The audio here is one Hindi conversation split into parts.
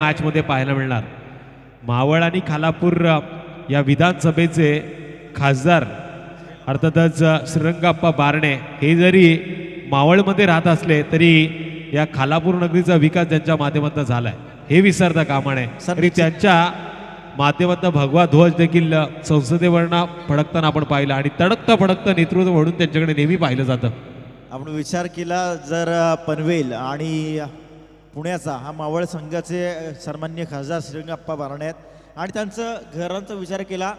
मॅच मध्ये पाहायला मिळणार. मावळ आणि खालापूर या विधानसभेचे खासदार अर्थातच श्रीरंगाप्पा बारणे हे जरी मावळमध्ये राहत असले तरी या खालापूर नगरीचा विकास त्यांच्या माध्यमातून झालाय हे विसरता कामा नये. तरी त्यांच्या माध्यमातून भगवा ध्वज देखील संसदेवरनं फडकताना आपण पाहिलं आणि तडकता फडकता नेतृत्व म्हणून त्यांच्याकडे नेहमी पाहिलं जातं. आपण विचार केला जर पनवेल आणि पुण्याचा हा मावळ संघाचे सन्माननीय खासदार श्रीरंगाप्पा बारणे आहेत आणि त्यांचं घरांचा विचार केला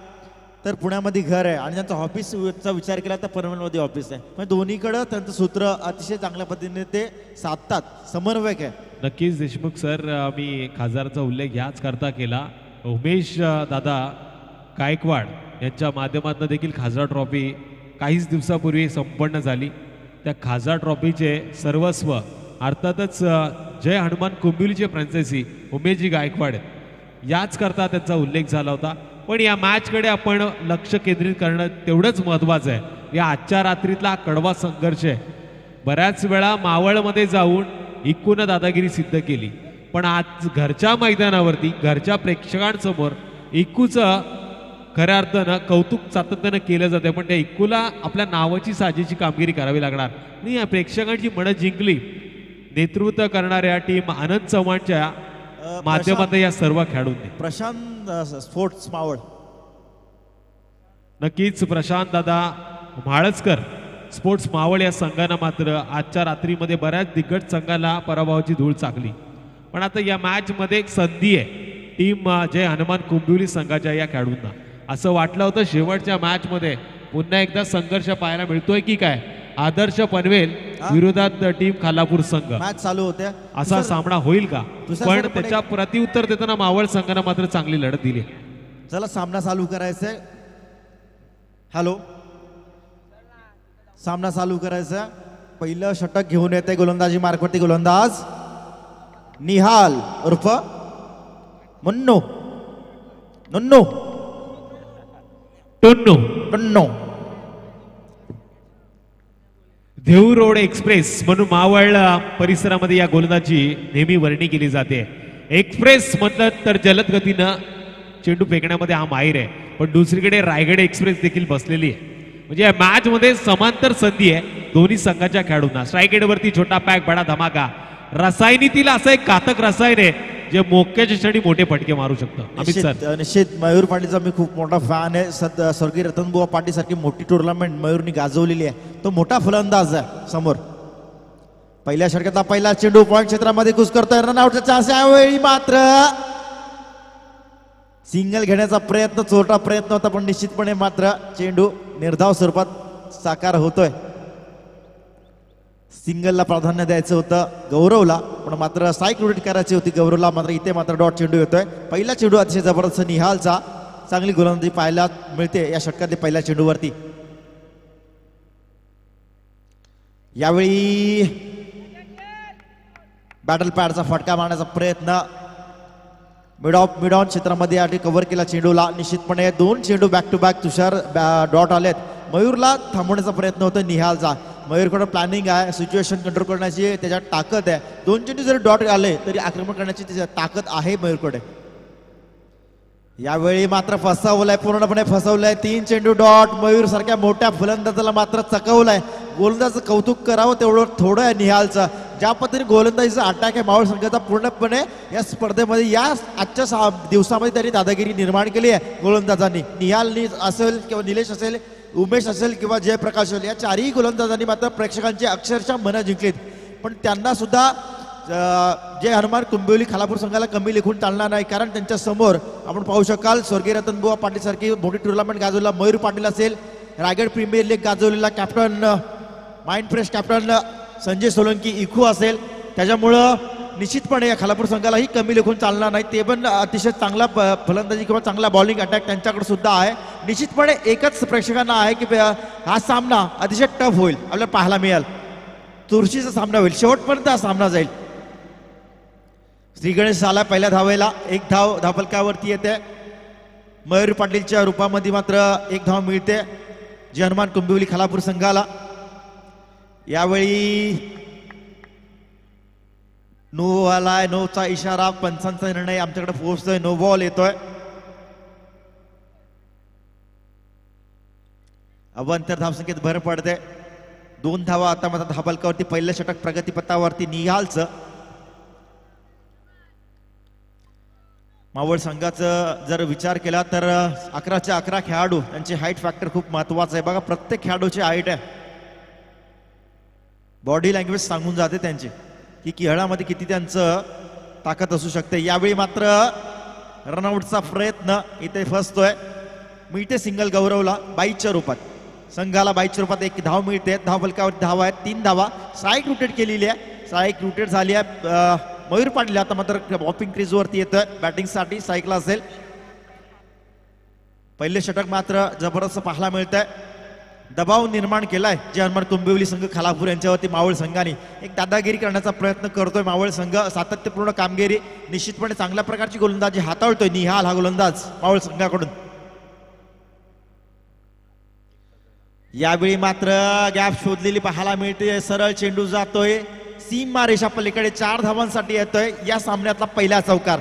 तर पुण्यामध्ये घर आहे आणि त्यांचं ऑफिसचा विचार केला तर पनवेलमध्ये ऑफिस आहे. पण दोन्हीकडं त्यांचं सूत्र अतिशय चांगल्या पद्धतीने ते साधतात, समन्वयक आहे. नक्कीच देशमुख सर, मी खासदाराचा उल्लेख ह्याच करता केला. उमेश दादा गायकवाड यांच्या माध्यमातून देखील खासदार ट्रॉफी काहीच दिवसापूर्वी संपन्न झाली. त्या खासदार ट्रॉफीचे सर्वस्व अर्थातच जय हनुमान कुंबिलीचे फ्रँचायसी उमेशजी गायकवाड याच करता त्यांचा उल्लेख झाला होता. पण या मॅचकडे आपण लक्ष केंद्रित करणं तेवढंच महत्त्वाचं आहे. या आजच्या रात्रीतला कडवा संघर्ष आहे. बऱ्याच वेळा मावळमध्ये जाऊन एकूण दादागिरी सिद्ध केली, पण आज घरच्या मैदानावरती घरच्या प्रेक्षकांसमोर इकूचं खऱ्या अर्थानं कौतुक सातत्यानं केलं जाते. पण त्या इकूला आपल्या नावाची साजेची कामगिरी करावी लागणार आणि या प्रेक्षकांची मनं जिंकली नेतृत्व करणाऱ्या टीम आनंद चव्हाणच्या माध्यमातून या सर्व खेळाडूंनी. प्रशांत स्पोर्ट्स मावळ, नक्कीच प्रशांत दादा म्हाळसकर स्पोर्ट्स मावळ या संघानं मात्र आजच्या रात्रीमध्ये बऱ्याच दिग्गज संघाला पराभवाची धूळ चाकली. पण आता या मॅच मध्ये एक संधी आहे टीम जय हनुमान कुंबिवली संघाच्या या खेळाडूंना. असं वाटलं होतं शेवटच्या मॅच मध्ये पुन्हा एकदा संघर्ष पाहायला मिळतोय की काय. आदर्श पनवेल विरोधात टीम खालापूर संघ मॅच चालू होत्या, असा सामना होईल का. पण त्याच्या प्रतिउत्तर देताना मावळ संघानं मात्र चांगली लढत दिली. चला सामना चालू करायचंय. हॅलो, सामना चालू करायचा. पहिलं षटक घेऊन येते गोलंदाजी मार्कवरती गोलंदाज निहाल उर्फ मुन्नो नुन्नो टुन्नू टुन्नो. देहू रोड एक्सप्रेस म्हणून मावळ परिसरामध्ये या गोलंदाजी नेहमी वर्णी केली जाते. एक्सप्रेस म्हटलं तर जलद गतीनं चेंडू फेकण्यामध्ये हा माहीर आहे. पण दुसरीकडे रायगड एक्सप्रेस देखील बसलेली आहे. म्हणजे या मॅच मध्ये समांतर संधी आहे दोन्ही संघाच्या खेळाडूंना. स्ट्राईक वरती छोटा पॅक बडा धमाका. रसायनीतील असं एक घातक रसायन आहे जे मोक्याच्या क्षणी मोठे फटके मारू शकतं. अमित सर, निश्चित मयूर पाटीलचा मी खूप मोठा फॅन आहे. स्वर्गीय रतनबुवा पाटील सारखी मोठी टुर्नामेंट मयूरनी गाजवलेली आहे. तो मोठा फलंदाज आहे समोर. पहिल्या षटकाचा पहिला चेंडू पॉईंट क्षेत्रामध्ये घुस करतोय. रनआउटचा चान्स यावेळी मात्र सिंगल घेण्याचा प्रयत्न, चोरटा प्रयत्न होता पण निश्चितपणे मात्र चेंडू निर्धाव स्वरूपात साकार होतोय. सिंगलला प्राधान्य द्यायचं होतं गौरवला, पण मात्र साईक रोटेट करायची होती गौरवला. मात्र इथे मात्र डॉट चेंडू येतोय. पहिला चेंडू अतिशय जबरदस्त निहालचा. चांगली गोलंदाजी पाहायला मिळते या षटकातल्या पहिल्या चेंडूवरती. यावेळी बॅटल पॅडचा फटका मारण्याचा प्रयत्न मिड ऑन क्षेत्रामध्ये कव्हर केला चेंडूला. निश्चितपणे दोन चेंडू back to back Tushar dot आलेत. मयूरला थांबवण्याचा प्रयत्न होतो निहालचा. मयूरकडे प्लॅनिंग आहे, सिच्युएशन कंट्रोल करण्याची त्याच्यात ताकद आहे. दोन चेंडू जरी डॉट आले तरी आक्रमण करण्याची त्याच्यात ताकद आहे मयूरकडे. यावेळी मात्र फसवलंय, पूर्णपणे फसवलंय. तीन चेंडू डॉट. मयूर सारख्या मोठ्या फलंदाजाला मात्र चकवलंय. गोलंदाजाचं कौतुक करावं तेवढं थोडं आहे निहालचं. ज्या पद्धतीने गोलंदाजीचा अटॅक आहे मावळ संघाचा पूर्णपणे या स्पर्धेमध्ये या आजच्या दिवसामध्ये त्यांनी दादागिरी निर्माण केली आहे गोलंदाजांनी. निहालनी असेल किंवा निलेश असेल, उमेश असेल किंवा जयप्रकाश असेल, या चारही गोलंदाजांनी मात्र प्रेक्षकांची अक्षरशः मनं जिंकलीत. पण त्यांना सुद्धा जय हनुमान कुंबिवली खालापूर संघाला कमी लेखून चालणार नाही. कारण त्यांच्या समोर आपण पाहू शकाल स्वर्गीय रतनबुवा पाटील सारखी मोठी टुर्नामेंट गाजवला मयूर पाटील असेल, रायगड प्रीमियर लीग गाजवलेला captain mind fresh captain Sanjay Solanki इखू असेल. त्याच्यामुळं निश्चितपणे या खालापूर संघालाही कमी लेखून चालणार नाही. ते पण अतिशय चांगला फलंदाजी किंवा चांगला बॉलिंग अटॅक त्यांच्याकडे सुद्धा आहे. निश्चितपणे एकच प्रेक्षकांना आहे की हा सामना अतिशय टफ होईल, आपल्याला पाहायला मिळेल. चुरशीचा सामना होईल, शेवटपर्यंत हा सामना जाईल. श्री गणेश आला पहिल्या धावेला. एक धाव धावफलकावरती येते. मयूर पाटीलच्या रूपामध्ये मात्र एक धाव मिळते जय हनुमान कुंबिवली खालापूर संघाला. यावेळी नो आलाय, नोचा इशारा, पंचांचा निर्णय आमच्याकडे पोहोचतोय. नो बॉल येतोय. अवंतर धावसंख्येत भर पडते. 2 धावा आता मात्र धाबलकावरती. पहिलं षटक प्रगतीपथावरती निहालचं. मावळ संघाचं जर विचार केला तर 11च्या 11 खेळाडू यांची हाईट फॅक्टर खूप महत्वाचं आहे. बघा प्रत्येक खेळाडूची हाईट आहे. बॉडी लँग्वेज सांगून जाते त्यांची की खेळामध्ये किती त्यांचं ताकद असू शकते. यावेळी मात्र रनआउटचा प्रयत्न इथे फसतोय. मिळते सिंगल गौरवला 22च्या रूपात. संघाला 22च्या रूपात 1 धाव मिळते. धावफलकावरती धावा आहेत 3 धावा. स्ट्राईक रोटेट केलेली आहे. स्ट्राईक रोटेट झाली आहे. मयूर पाटील आता मात्र बॉपिंग क्रीज वरती येतोय बॅटिंगसाठी. स्ट्राईकला असेल. पहिले षटक मात्र जबरदस्त पाहायला मिळत आहे. दबाव निर्माण केलाय जे हनुमान कुंबिवली संघ खालापूर यांच्यावरती मावळ संघाने. एक दादागिरी करण्याचा प्रयत्न करतोय मावळ संघ. सातत्यपूर्ण कामगिरी, निश्चितपणे चांगल्या प्रकारची गोलंदाजी हाताळतोय निहाल हा गोलंदाज मावळ संघाकडून. यावेळी मात्र गॅप शोधलेली पाहायला मिळते. सरळ चेंडू जातोय सीमा रेषा पलीकडे. 4 धावांसाठी येतोय या सामन्यातला पहिला चौकार.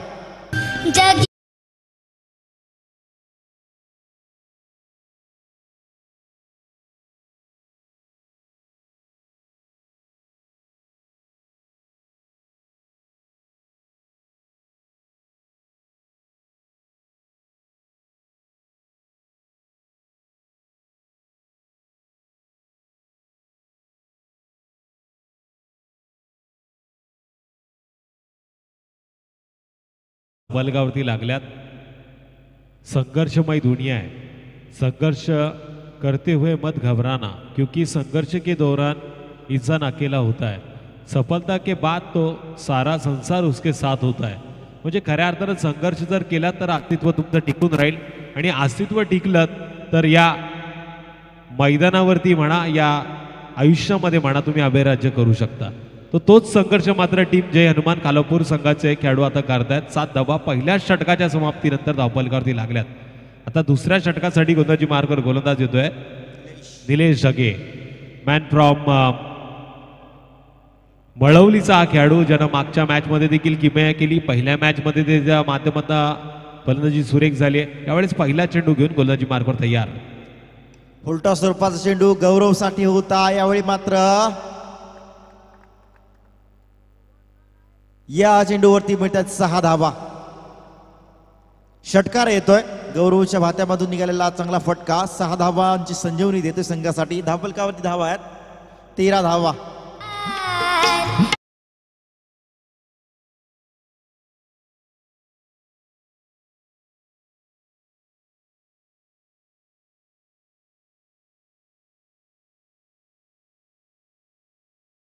बलगावरती लागल्यात. संघर्षमय दुनिया है. संघर्ष करते हुए मत घबराना क्योंकि संघर्ष के दौरान इंसान अकेला होता है. सफलता के बाद तो सारा संसार उसके साथ होता है. म्हणजे खऱ्या अर्थानं संघर्ष जर केला तर अस्तित्व तुमचं टिकून राहील. आणि अस्तित्व टिकलं तर या मैदानावरती म्हणा या आयुष्यामध्ये म्हणा तुम्ही अभिराज्य करू शकता. तो तोच संघर्ष मात्र टीम जय हनुमान खालापूर संघाचे खेळाडू आता करतायत. 7 धावा पहिल्याच षटकाच्या समाप्तीनंतर धावफलकावरती लागल्यात. आता दुसऱ्या षटकासाठी गोलंदाजी मार्गावर गोलंदाज येतोय निलेश जगे. मॅन फ्रॉम मळवलीचा हा खेळाडू ज्यानं मागच्या मॅचमध्ये देखील किमया केली. पहिल्या मॅचमध्ये त्याच्या माध्यमातून फलंदाजी सुरेख झाली आहे. यावेळेस पहिला चेंडू घेऊन गोलंदाजी मार्गावर तयार. उलटा स्वरूपाचा चेंडू गौरवसाठी होता. यावेळी मात्र या चेंडूवरती मिळतात 6 धावा. षटकार येतोय गौरवच्या भात्यामधून निघालेला चांगला फटका. 6 धावांची संजीवनी देतोय संघासाठी. धावफलकावरती धावा आहेत 13 धावा.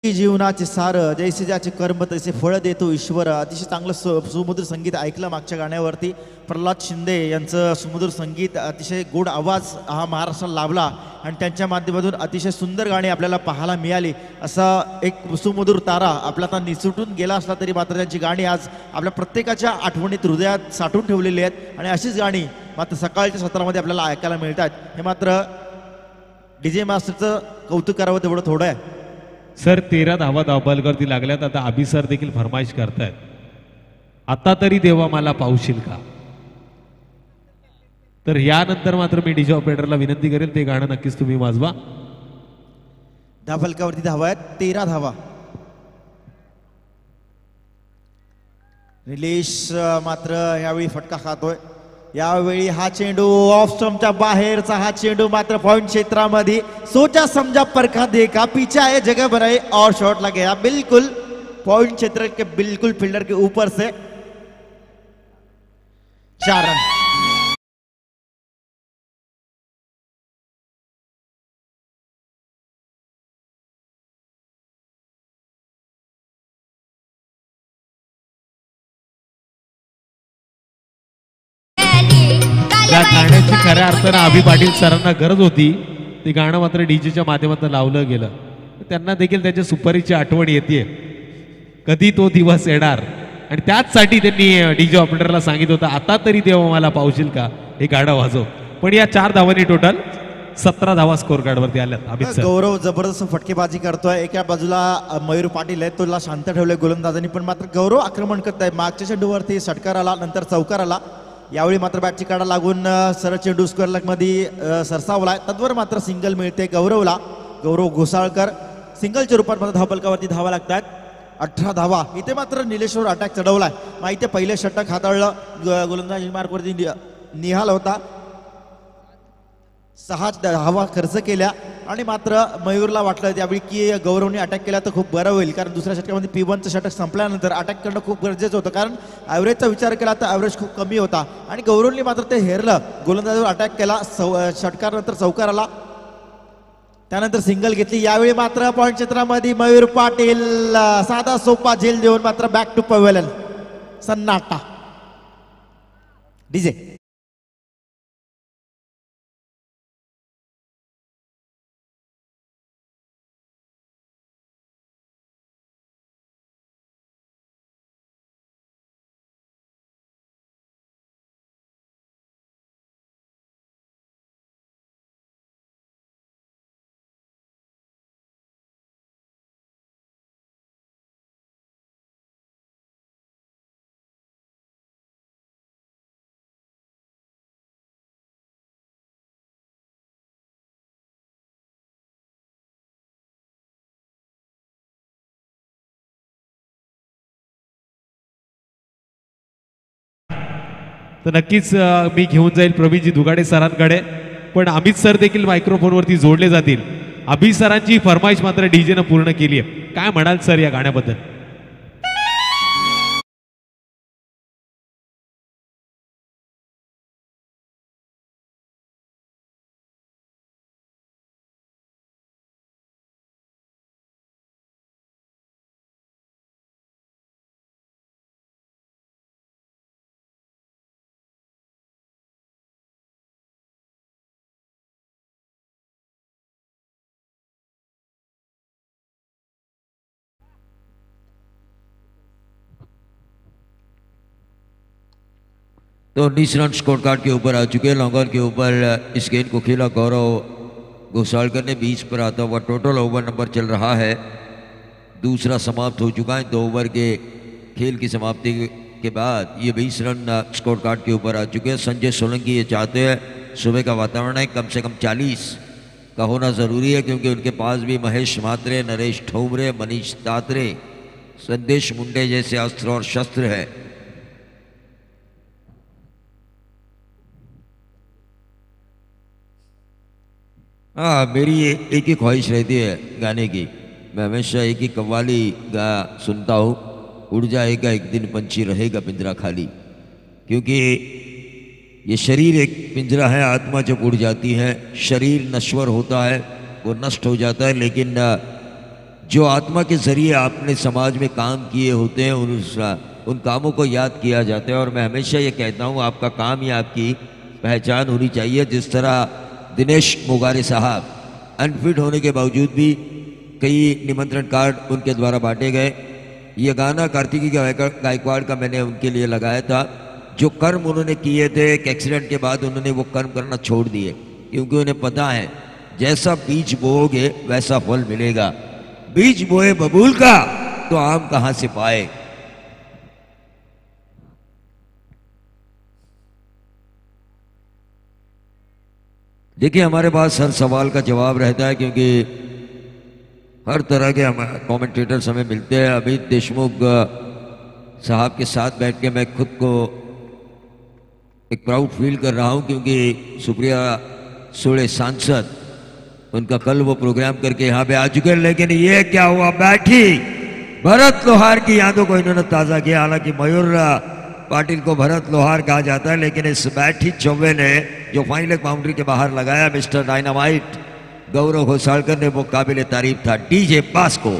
जीवनाचे सार जैसे ज्याचे कर्म तैसे फळ देतो ईश्वर. अतिशय चांगलं सुमधुर संगीत ऐकलं मागच्या गाण्यावरती. प्रल्हाद शिंदे यांचं सुमधुर संगीत, अतिशय गोड आवाज हा महाराष्ट्राला लाभला आणि त्यांच्या माध्यमातून अतिशय सुंदर गाणी आपल्याला पाहायला मिळाली. असा एक सुमधुर तारा आपला आता निसटून गेला असला तरी मात्र त्यांची गाणी आज आपल्या प्रत्येकाच्या आठवणीत हृदयात साठवून ठेवलेली आहेत. आणि अशीच गाणी मात्र सकाळच्या सत्रामध्ये आपल्याला ऐकायला मिळतात. हे मात्र डीजे मास्टरचं कौतुक करावं तेवढं थोडं आहे. सर 13 धावा धावफलकावरती लागल्यात. आता अभि सर देखील फरमाईश करतायत आता तरी देवा मला पाहशील का. तर यानंतर मात्र मी डीजे ऑपरेटरला विनंती करेल ते गाणं नक्कीच तुम्ही वाजवा. धावफलकावरती धावा आहेत 13 धावा. निलेश मात्र यावेळी फटका खातोय. यावेळी हा चेंडू ऑफ स्टंपच्या बाहेरचा. हा चेंडू मात्र पॉइंट क्षेत्रामध्ये. सोचा समझा परखा देखा पीछा है जगह बनाई और शॉट लग गया बिल्कुल पॉइंट क्षेत्र के बिल्कुल फील्डर के ऊपर से. 4 रन. त्या गाण्याची खऱ्या अर्थानं अभि पाटील सरांना गरज होती. ते गाणं मात्र डीजेच्या माध्यमातून लावलं गेलं. त्यांना देखील त्याच्या सुपारीची आठवण येते. कधी तो दिवस येणार आणि त्याचसाठी त्यांनी डीजे ऑपरेटरला सांगितलं होतं आता तरी देवा मला पावशील का हे गाणं वाजव. पण या 4 धावांनी टोटल 17 धावा स्कोर कार्डवरती आल्यात अमित सर. गौरव जबरदस्त फटकेबाजी करतोय. एका बाजूला मयूर पाटील आहे, तुला शांत ठेवलंय गोलंदाजांनी, पण मात्र गौरव आक्रमण करत आहे. मागच्या चेंडूवरती षटकार आला, नंतर चौकार आला. यावेळी मात्र बॅटची काढा लागून सरळ चेंडू स्क्वेअर लेग मध्ये सरसावलाय. तद्वर मात्र सिंगल मिळते गौरवला. गौरव घोसाळकर सिंगलच्या रूपात मात्र धावपलकावरती धावा लागतात. 18 धावा. इथे मात्र निलेश्वर अटॅक चढवलाय. माहिती पहिले षटक हाताळलं गोलंदाजी मार्कवरती निहाल होता. 6 धावा खर्च केल्या आणि मात्र मयूरला वाटलं त्यावेळी की गौरवने अटॅक केला तर खूप बरं होईल, कारण दुसऱ्या षटकामध्ये P1चं षटक संपल्यानंतर अटॅक करणं खूप गरजेचं होतं, कारण ॲव्हरेजचा विचार केला तर ॲव्हरेज खूप कमी होता आणि गौरवने मात्र ते हेरलं. गोलंदाजावर अटॅक केला. षटकानंतर चौकार आला, त्यानंतर सिंगल घेतली. यावेळी मात्र पॉईंट क्षेत्रामध्ये मयूर पाटील साधा सोपा झेल देऊन मात्र बॅक टू पवेलन. सन्नाटा. डीजे तर नक्कीच मी घेऊन जाईल प्रवीणजी दुगाडे सरांकडे, पण अमित सर देखील मायक्रोफोनवरती जोडले जातील. अमित सरांची फरमाईश मात्र डीजेनं पूर्ण केली आहे. काय म्हणाल सर या गाण्याबद्दल? तो 19 रन स्कोर कार्ड के ऊपर आ चुके हैं. लॉन्ग ऑन के ऊपर इस गेंद को खेला गौरव घोसालकर ने. 20 पर आता हुआ टोटल ओवर नंबर चल रहा है. दूसरा समाप्त हो चुका है. 2 ओवर के खेल की समाप्ति के बाद ये 20 रन स्कोर कार्ड के ऊपर आ चुके हैं. संजय सोलंकी ये चाहते हैं सुबह का वातावरण है कम से कम 40 का होना ज़रूरी है, क्योंकि उनके पास भी महेश म्हात्रे, नरेश ठोमरे, मनीष तात्रे, संदेश मुंडे जैसे अस्त्र और शस्त्र है. हाँ, मेरी एक ही ख्वाहिश रहती है गाने की. मैं हमेशा एक ही कव्वाली गा सुनता हूँ. उड़ जाएगा एक दिन पंछी रहेगा पिंजरा खाली. क्योंकि ये शरीर एक पिंजरा है. आत्मा जब उड़ जाती है शरीर नश्वर होता है, वो नष्ट हो जाता है, लेकिन जो आत्मा के ज़रिए आपने समाज में काम किए होते हैं उन कामों को याद किया जाता है. और मैं हमेशा ये कहता हूँ आपका काम ही आपकी पहचान होनी चाहिए. जिस तरह दिनेश मोगारे साहब अनफिट होने के बावजूद भी कई निमंत्रण कार्ड उनके द्वारा बांटे गए. ये गाना कार्तिकी गायकवाड़ का मैंने उनके लिए लगाया था. जो कर्म उन्होंने किए थे एक एक्सीडेंट के बाद उन्होंने वो कर्म करना छोड़ दिए, क्योंकि उन्हें पता है जैसा बीज बोओगे वैसा फल मिलेगा. बीज बोए बबूल का तो आम कहाँ से पाए. देखिए, हमारे पास हर सवाल का जवाब रहता है, क्योंकि हर तरह के कमेंटेटर्स हमें मिलते हैं. अमित देशमुख साहब के साथ बैठ के मैं खुद को एक प्राउड फील कर रहा हूं, क्योंकि सुप्रिया सुळे सांसद उनका कल वो प्रोग्राम करके यहाँ पे आ चुके हैं. लेकिन ये क्या हुआ, बैठी भरत लोहार की यादों को इन्होंने ताज़ा किया. हालांकि मयूर पाटिल को भरत लोहार कहा जाता है, लेकिन इस बैठी चौबे ने जो फाइनल बाउंड्री के बाहर लगाया मिस्टर डायनामाइट गौरव घोसालकर ने, वो काबिल तारीफ था. डीजे पास को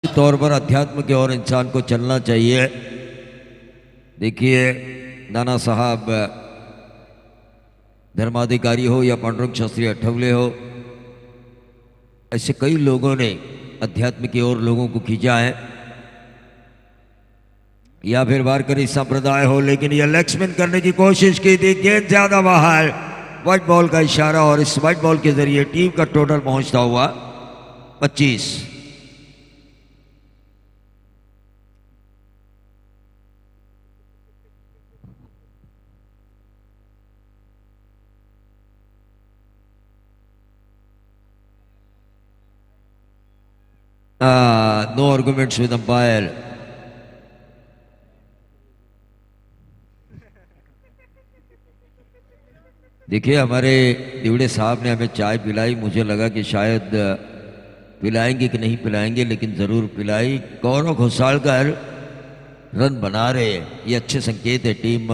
तौर पर अध्यात्म की ओर इंसान को चलना चाहिए. देखिए नाना साहब धर्माधिकारी हो या पांडुरंग शास्त्री अठवले हो, ऐसे कई लोगों ने अध्यात्म की ओर लोगों को खींचा है, या फिर वारकरी संप्रदाय हो, लेकिन यह लेग स्पिन करने की कोशिश की थी, गेंद ज्यादा बाहर, व्हाइट बॉल का इशारा और इस व्हाइट बॉल के जरिए टीम का टोटल पहुंचता हुआ 25। No arguments with umpire. देखिए हमारे दिवड़े साहब ने हमें चाय पिलाई, मुझे लगा कि शायद पिलाएंगे कि नहीं पिलाएंगे, लेकिन जरूर पिलाई। गौरव घोसालकर रन बना रहे हैं, ये अच्छे संकेत है टीम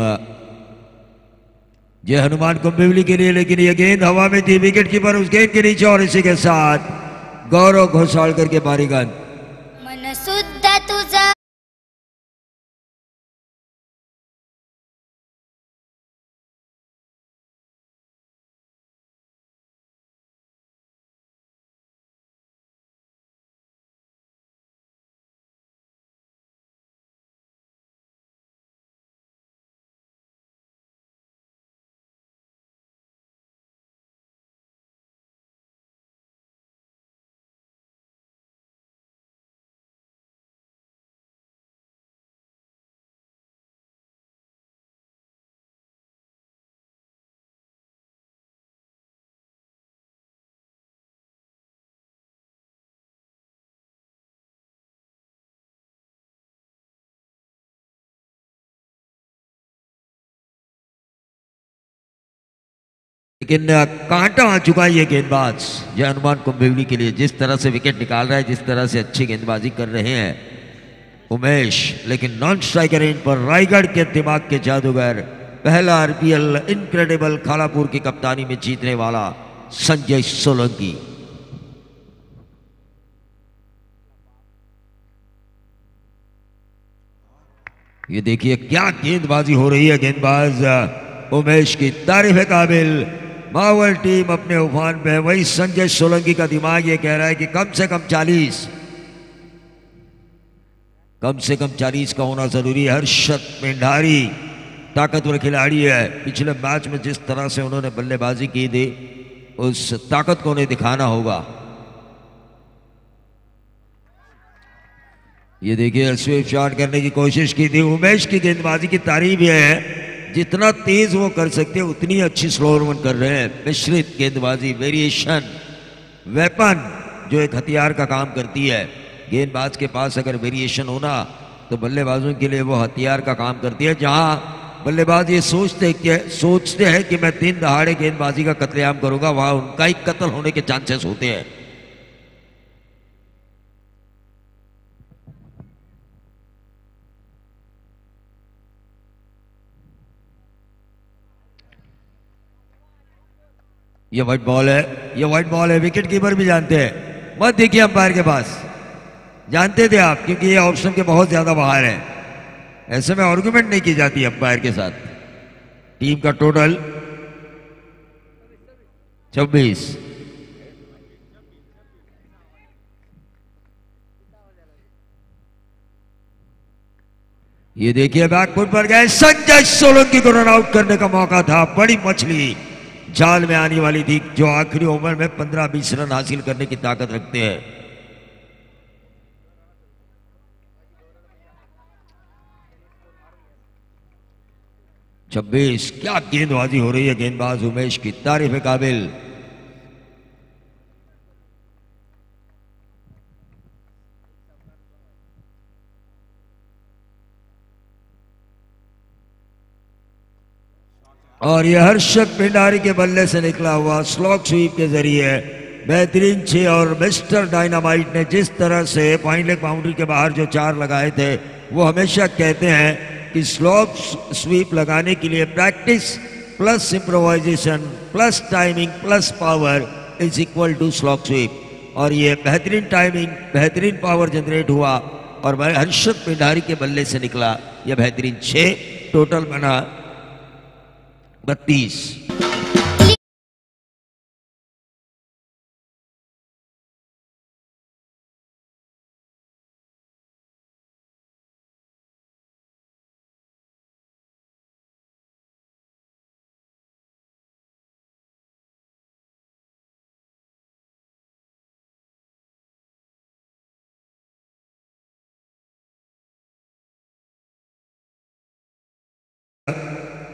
जय हनुमान कुंभिवली के लिए, लेकिन ये गेंद हवा में थी, विकेट कीपर उस गेंद के नीचे, और इसी के साथ गौरव घोसालकर के बारीगन। मन सुद्धा तुझा लेकिन कांटा आ चुका है ये गेंदबाज जय हनुमान कुंभिवली के लिए, जिस तरह से विकेट निकाल रहा है, जिस तरह से अच्छी गेंदबाजी कर रहे हैं उमेश, लेकिन नॉन स्ट्राइकर इन पर रायगढ़ के दिमाग के जादूगर, पहला आरपीएल इनक्रेडिबल खालापुर की कप्तानी में जीतने वाला संजय सोलंकी। ये देखिए क्या गेंदबाजी हो रही है, गेंदबाज उमेश की तारीफ है काबिल। मावल टीम अपने उफान पे है, वही संजय सोलंकी का दिमाग ये कह रहा है कि कम से कम 40 का होना जरूरी है। हर्षद पेंडारी ताकतवर खिलाड़ी है, पिछले मैच में जिस तरह से उन्होंने बल्लेबाजी की थी उस ताकत को उन्हें दिखाना होगा। ये देखिए स्वीप शॉट करने की कोशिश की थी, उमेश की गेंदबाजी की तारीफ यह है जितना तेज वो कर सकते हैं उतनी अच्छी स्लो रन कर रहे हैं। मिश्रित गेंदबाजी, वेरिएशन, वेपन जो एक हथियार का काम करती है। गेंदबाज के पास अगर वेरिएशन होना तो बल्लेबाजों के लिए वो हथियार का काम करती है। जहां बल्लेबाज ये सोचते हैं कि मैं दिन दहाड़े गेंदबाजी का कत्लेआम करूंगा, वहां उनका ही कत्ल होने के चांसेस होते हैं। ये व्हाइट बॉल है, ये व्हाइट बॉल है, विकेट कीपर भी जानते हैं। मत देखिए अंपायर के पास, जानते थे आप, क्योंकि ये ऑप्शन के बहुत ज्यादा बाहर है। ऐसे में आर्गुमेंट नहीं की जाती अंपायर के साथ। टीम का टोटल 26। ये देखिए बैकफुट पर गए, संजय सोलंकी को रन आउट करने का मौका था। बड़ी मछली जाल में आने वाली थी, जो आखिरी ओवर में 15-20 रन हासिल करने की ताकत रखते हैं। छब्बीस, क्या गेंदबाजी हो रही है गेंदबाज उमेश की, तारीफ काबिल। और यह हर्षद पिंडारी के बल्ले से निकला हुआ स्लॉग स्वीप के जरिए बेहतरीन 6। और मिस्टर डायनामाइट ने जिस तरह से फाइन लेग बाउंड्री के बाहर जो 4 लगाए थे, वो हमेशा कहते हैं कि स्लॉग स्वीप लगाने के लिए practice plus improvisation plus timing plus power is equal to slog sweep. और ये बेहतरीन टाइमिंग, बेहतरीन पावर जनरेट हुआ और हर्षद पिंडारी के बल्ले से निकला यह बेहतरीन 6। टोटल बना 32।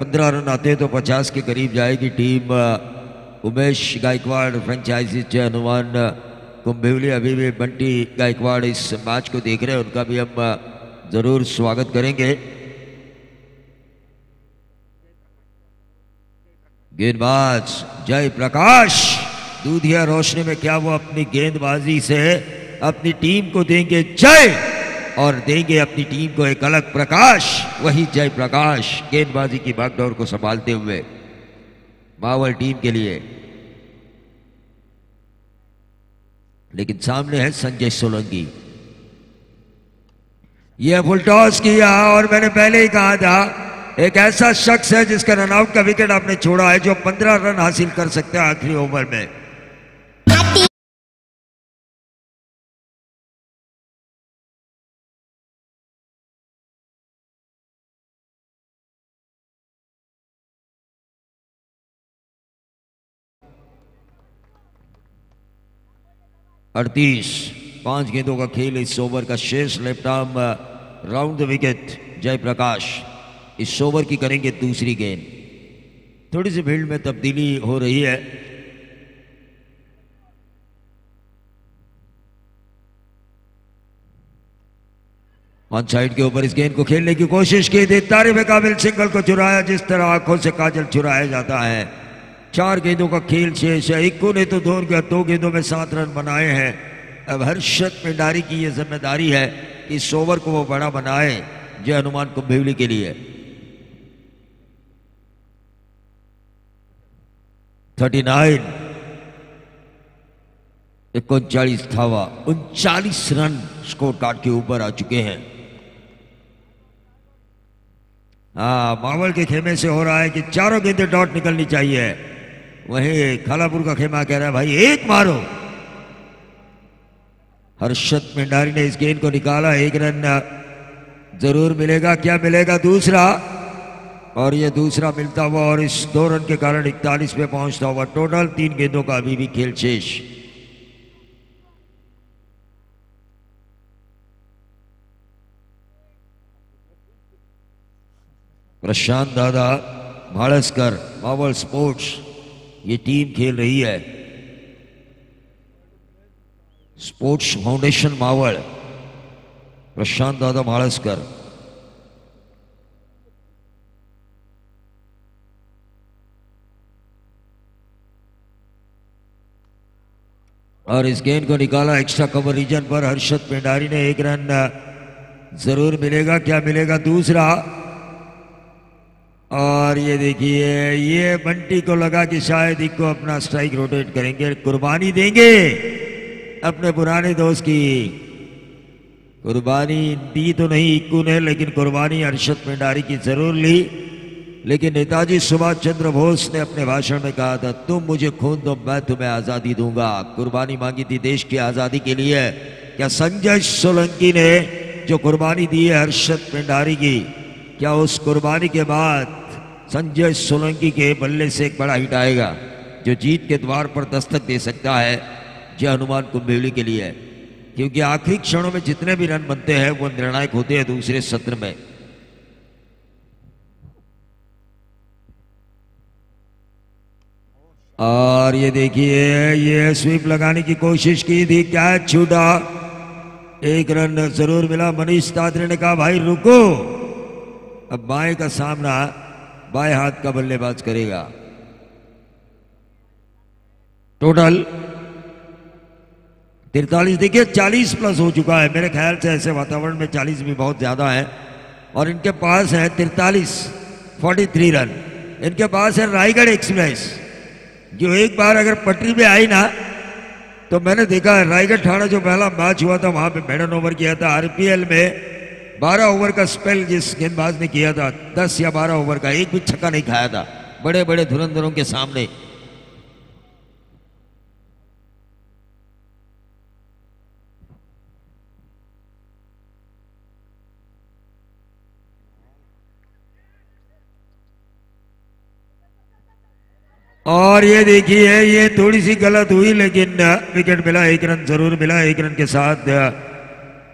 पंद्रह रन आते तो 50 के करीब जाएगी टीम। उमेश गायकवाड़ फ्रेंचाइजी जय हनुमान कुंभिवली। अभी भी बंटी गायकवाड़ इस मैच को देख रहे हैं, उनका भी हम जरूर स्वागत करेंगे। गेंदबाज जय प्रकाश दूधिया रोशनी में, क्या वो अपनी गेंदबाजी से अपनी टीम को देंगे जय और देंगे अपनी टीम को एक अलग प्रकाश। वही जय प्रकाश गेंदबाजी की भागदौड़ को संभालते हुए मावल टीम के लिए। लेकिन सामने है संजय सोलंकी। यह फुल टॉस किया और मैंने पहले ही कहा था एक ऐसा शख्स है जिसका रनआउट का विकेट आपने छोड़ा है, जो 15 रन हासिल कर सकता है आखिरी ओवर में। 38 5 गेंदों का खेल इस ओवर का शेष। Left arm round the wicket Jayaprakash. इस ओवर की करेंगे दूसरी गेंद। थोड़ी सी फील्ड में तब्दीली हो रही है। ऑन साइड के ऊपर इस गेंद को खेलने की कोशिश की थी, तारीफ काबिल सिंगल को चुराया जिस तरह आंखों से काजल चुराया जाता है। 4 गेंदों का खेल शेष है। इक्कू ने तो 2 गेंदों में 7 रन बनाए हैं। अब हर्षद पिंडारी की यह जिम्मेदारी है कि इस ओवर को वो बड़ा बनाए जय हनुमान कुंभिवली के लिए। 39 39 धावा 39 रन स्कोर कार्ड के ऊपर आ चुके हैं। मावल के खेमे से हो रहा है कि चारों गेंदें डॉट निकलनी चाहिए। वहीं खालापुर का खेमा कह रहा है भाई एक मारो। हर्षद पिंडारी ने इस गेंद को निकाला। 1 रन जरूर मिलेगा। क्या मिलेगा? दूसरा, और ये दूसरा मिलता हुआ और इस 2 रन के कारण 41 पे पहुंचता हुआ। टोटल 3 गेंदों का अभी भी खेल शेष। प्रशांत दादा भाड़स्कर मावल स्पोर्ट्स ये टीम खेल रही है। स्पोर्ट्स फाउंडेशन मावल, प्रशांत दादा भाड़स्कर। और इस गेंद को निकाला एक्स्ट्रा कवर रीजन पर। हर्षद पिंडारी ने 1 रन जरूर मिलेगा। क्या मिलेगा? दूसरा, और ये देखिए ये बंटी को लगा कि शायद इनको अपना स्ट्राइक रोटेट करेंगे। कुर्बानी देंगे अपने पुराने दोस्त की। कुर्बानी दी तो नहीं इक्कू ने, लेकिन कुर्बानी हर्षद पिंडारी की जरूर ली। लेकिन नेताजी सुभाष चंद्र बोस ने अपने भाषण में कहा था तुम मुझे खून दो मैं तुम्हें आजादी दूंगा। कुर्बानी मांगी थी देश की आजादी के लिए। क्या संजय सोलंकी ने जो कुर्बानी दी है हर्षद पिंडारी की, क्या उस कुर्बानी के बाद संजय सोलंकी के बल्ले से एक बड़ा हिट आएगा जो जीत के द्वार पर दस्तक दे सकता है जय हनुमान कुंभिवली के लिए? क्योंकि आखिरी क्षणों में जितने भी रन बनते हैं वो निर्णायक होते हैं दूसरे सत्र में। और ये देखिए ये स्वीप लगाने की कोशिश की थी, कैच छूटा। 1 रन जरूर मिला। मनीष तात्रे ने कहा भाई रुको। अब बाएं का सामना बाएं हाथ का बल्लेबाज करेगा। टोटल 43। देखिए 40 प्लस हो चुका है। मेरे ख्याल से ऐसे वातावरण में 40 भी बहुत ज्यादा है। और इनके पास है 43 रन। इनके पास है रायगढ़ एक्सप्रेस, जो एक बार अगर पटरी पे आई ना तो मैंने देखा है रायगढ़ ठाणे जो पहला मैच हुआ था वहां पे मेडन ओवर किया था। आरपीएल में 12 ओवर का स्पेल जिस गेंदबाज ने किया था, 10 या 12 ओवर का, एक भी छक्का नहीं खाया था बड़े बड़े धुरंधरों के सामने। और ये देखिए, ये थोड़ी सी गलत हुई लेकिन विकेट मिला, 1 रन जरूर मिला। 1 रन के साथ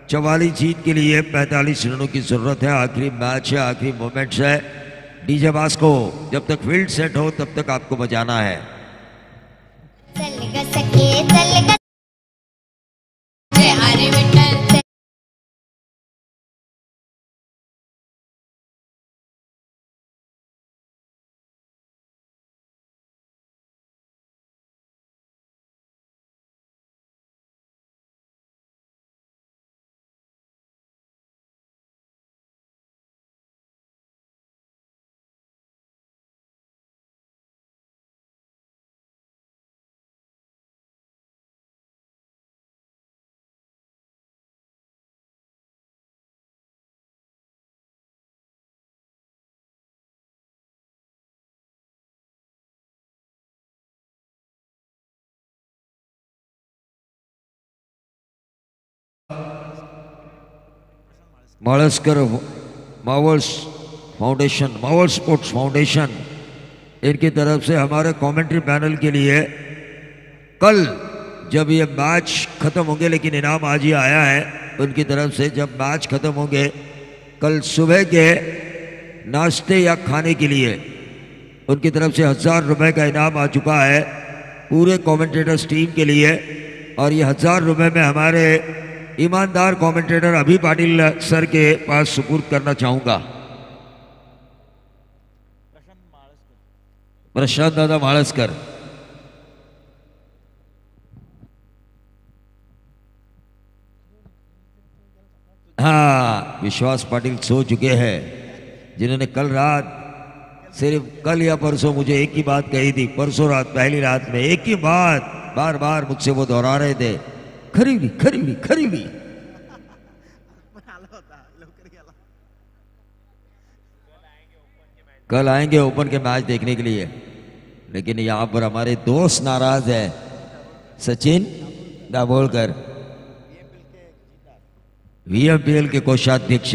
44 जीत के लिए 45 रनों की जरूरत है। आखिरी मैच है, आखिरी मोमेंट्स है। डीजे बास को जब तक फील्ड सेट हो तब तक आपको बजाना है। चल ग सखे चल ग जय हरी विठ्ठल मावळस्कर Mavals foundation, Maval sports foundation, इनकी तरफ से हमारे कमेंट्री पैनल के लिए कल जब ये मैच खत्म होंगे, लेकिन इनाम आज ही आया है उनकी तरफ से, जब मैच खत्म होंगे कल सुबह के नाश्ते या खाने के लिए उनकी तरफ से 1000 रुपए का इनाम आ चुका है पूरे कमेंटेटर्स टीम के लिए। और ये 1000 रुपए में हमारे ईमानदार कमेंटेटर अभी पाटिल सर के पास सुपुर्द करना चाहूंगा। प्रशांत दादा माळस्कर। हाँ, विश्वास पाटिल सो चुके हैं, जिन्होंने कल रात, सिर्फ कल या परसों मुझे एक ही बात कही थी, परसों रात पहली रात में एक ही बात बार बार मुझसे वो दोहरा रहे थे, खरीदी खरीदी खरीदी। कल आएंगे ओपन के मैच देखने के लिए, लेकिन यहां पर हमारे दोस्त नाराज है। सचिन दाभोलकर, VMPL के कोषाध्यक्ष,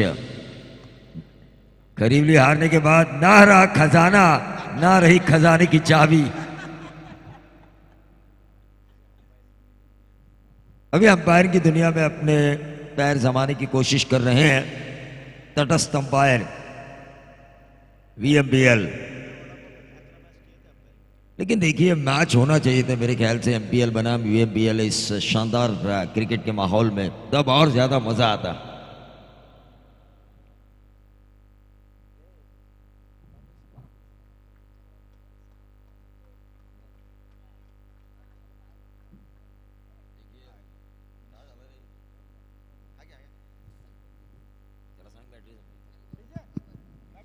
करीबली हारने के बाद ना रहा खजाना, ना रही खजाने की चाबी। अभी अंपायर की दुनिया में अपने पैर जमाने की कोशिश कर रहे हैं तटस्थ अंपायर VMPL। लेकिन देखिए, मैच होना चाहिए था मेरे ख्याल से, MPL बनाम VMPL इस शानदार क्रिकेट के माहौल में, तब और ज्यादा मजा आता।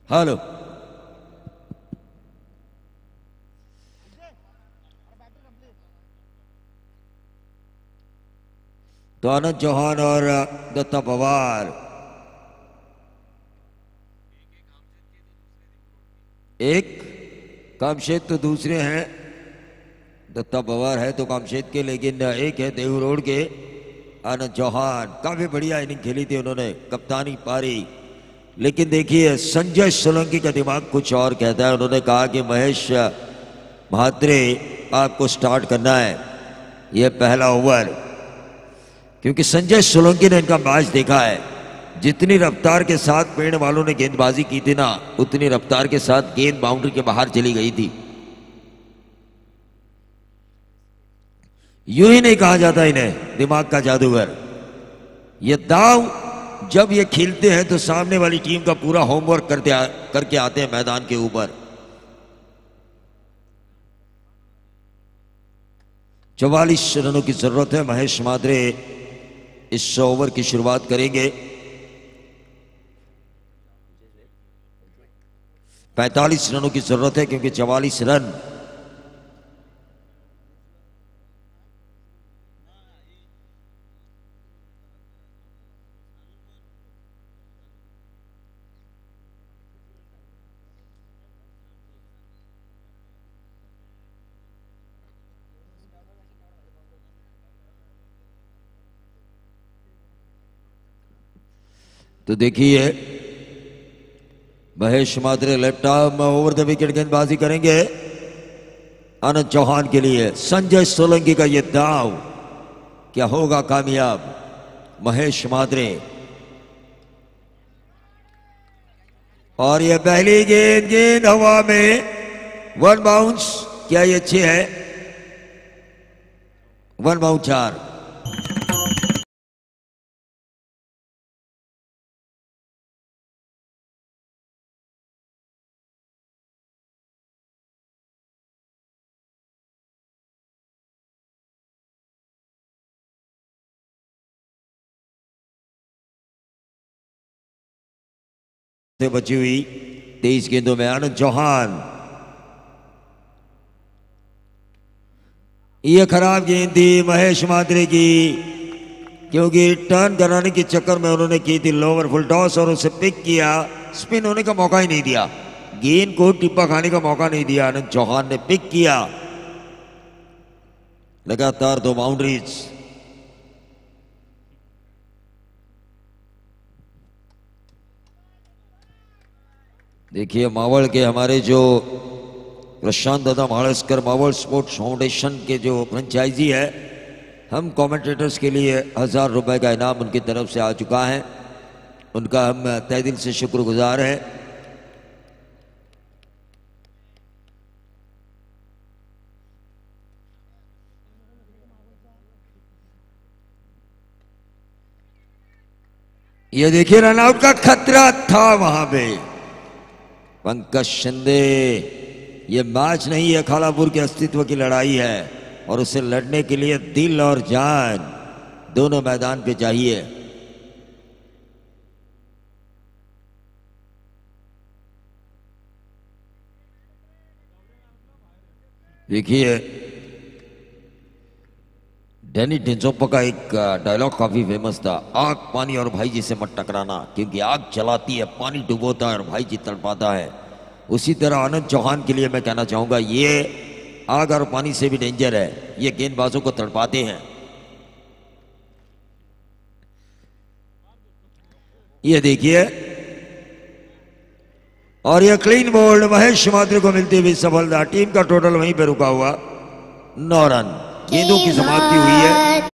हेलो, तो आनंद चौहान और दत्ता पवार, एक कामशेद तो दूसरे हैं, दत्ता पवार है तो कामशेद के, लेकिन एक है देव रोड के आनंद चौहान। काफी बढ़िया इनिंग खेली थी उन्होंने, कप्तानी पारी। लेकिन देखिए, संजय सोलंकी का दिमाग कुछ और कहता है। उन्होंने कहा कि महेश म्हात्रे आपको स्टार्ट करना है यह पहला ओवर, क्योंकि संजय सोलंकी ने इनका मैच देखा है। जितनी रफ्तार के साथ पेड़ वालों ने गेंदबाजी की थी ना, उतनी रफ्तार के साथ गेंद बाउंड्री के बाहर चली गई थी। यूं ही नहीं कहा जाता इन्हें दिमाग का जादूगर। ये दाव जब ये खेलते हैं तो सामने वाली टीम का पूरा होमवर्क करके आते हैं मैदान के ऊपर। 44 रनों की जरूरत है। महेश म्हात्रे इस ओवर की शुरुआत करेंगे। 45 रनों की जरूरत है, क्योंकि 44 रन तो देखिए Mahesh Mhatre left arm over the wicket गेंदबाजी करेंगे। आनंद चौहान के लिए संजय सोलंकी का यह दाव क्या होगा कामयाब? महेश मात्रे और यह पहली गेंद हवा में 1 बाउंस। क्या ये अच्छी है? 1 बाउंस 4। से बची हुई 23 गेंदों में आनंद चौहान। यह खराब गेंद थी महेश मात्रे की, क्योंकि टर्न कराने के चक्कर में उन्होंने की थी लोअर फुल टॉस और उसे पिक किया। स्पिन होने का मौका ही नहीं दिया, गेंद को टिप्पा खाने का मौका नहीं दिया। आनंद चौहान ने पिक किया। लगातार 2 बाउंड्रीज। देखिए मावल के हमारे जो प्रशांत दादा माड़ेसकर मावल स्पोर्ट्स फाउंडेशन के जो फ्रेंचाइजी है, हम कमेंटेटर्स के लिए 1000 रुपए का इनाम उनकी तरफ से आ चुका है। उनका हम तहे दिल से शुक्रगुजार हैं। ये देखिए रनआउट का खतरा था वहां पे। पंकज शिंदे, ये मैच नहीं है, खालापुर के अस्तित्व की लड़ाई है और उसे लड़ने के लिए दिल और जान दोनों मैदान पे चाहिए। देखिए डैनी डेंजोपा का एक डायलॉग काफी फेमस था, आग पानी और भाई जी से मत टकराना, क्योंकि आग जलाती है, पानी डुबोता है और भाई जी तड़पाता है। उसी तरह आनंद चौहान के लिए मैं कहना चाहूंगा, ये आग और पानी से भी डेंजर है, ये गेंदबाजों को तड़पाते हैं। ये देखिए और ये क्लीन बोल्ड महेश मात्रे को मिलती हुई सफलता। टीम का टोटल वहीं पे रुका हुआ 9 रन। गेंदों की समाप्ति हुई है।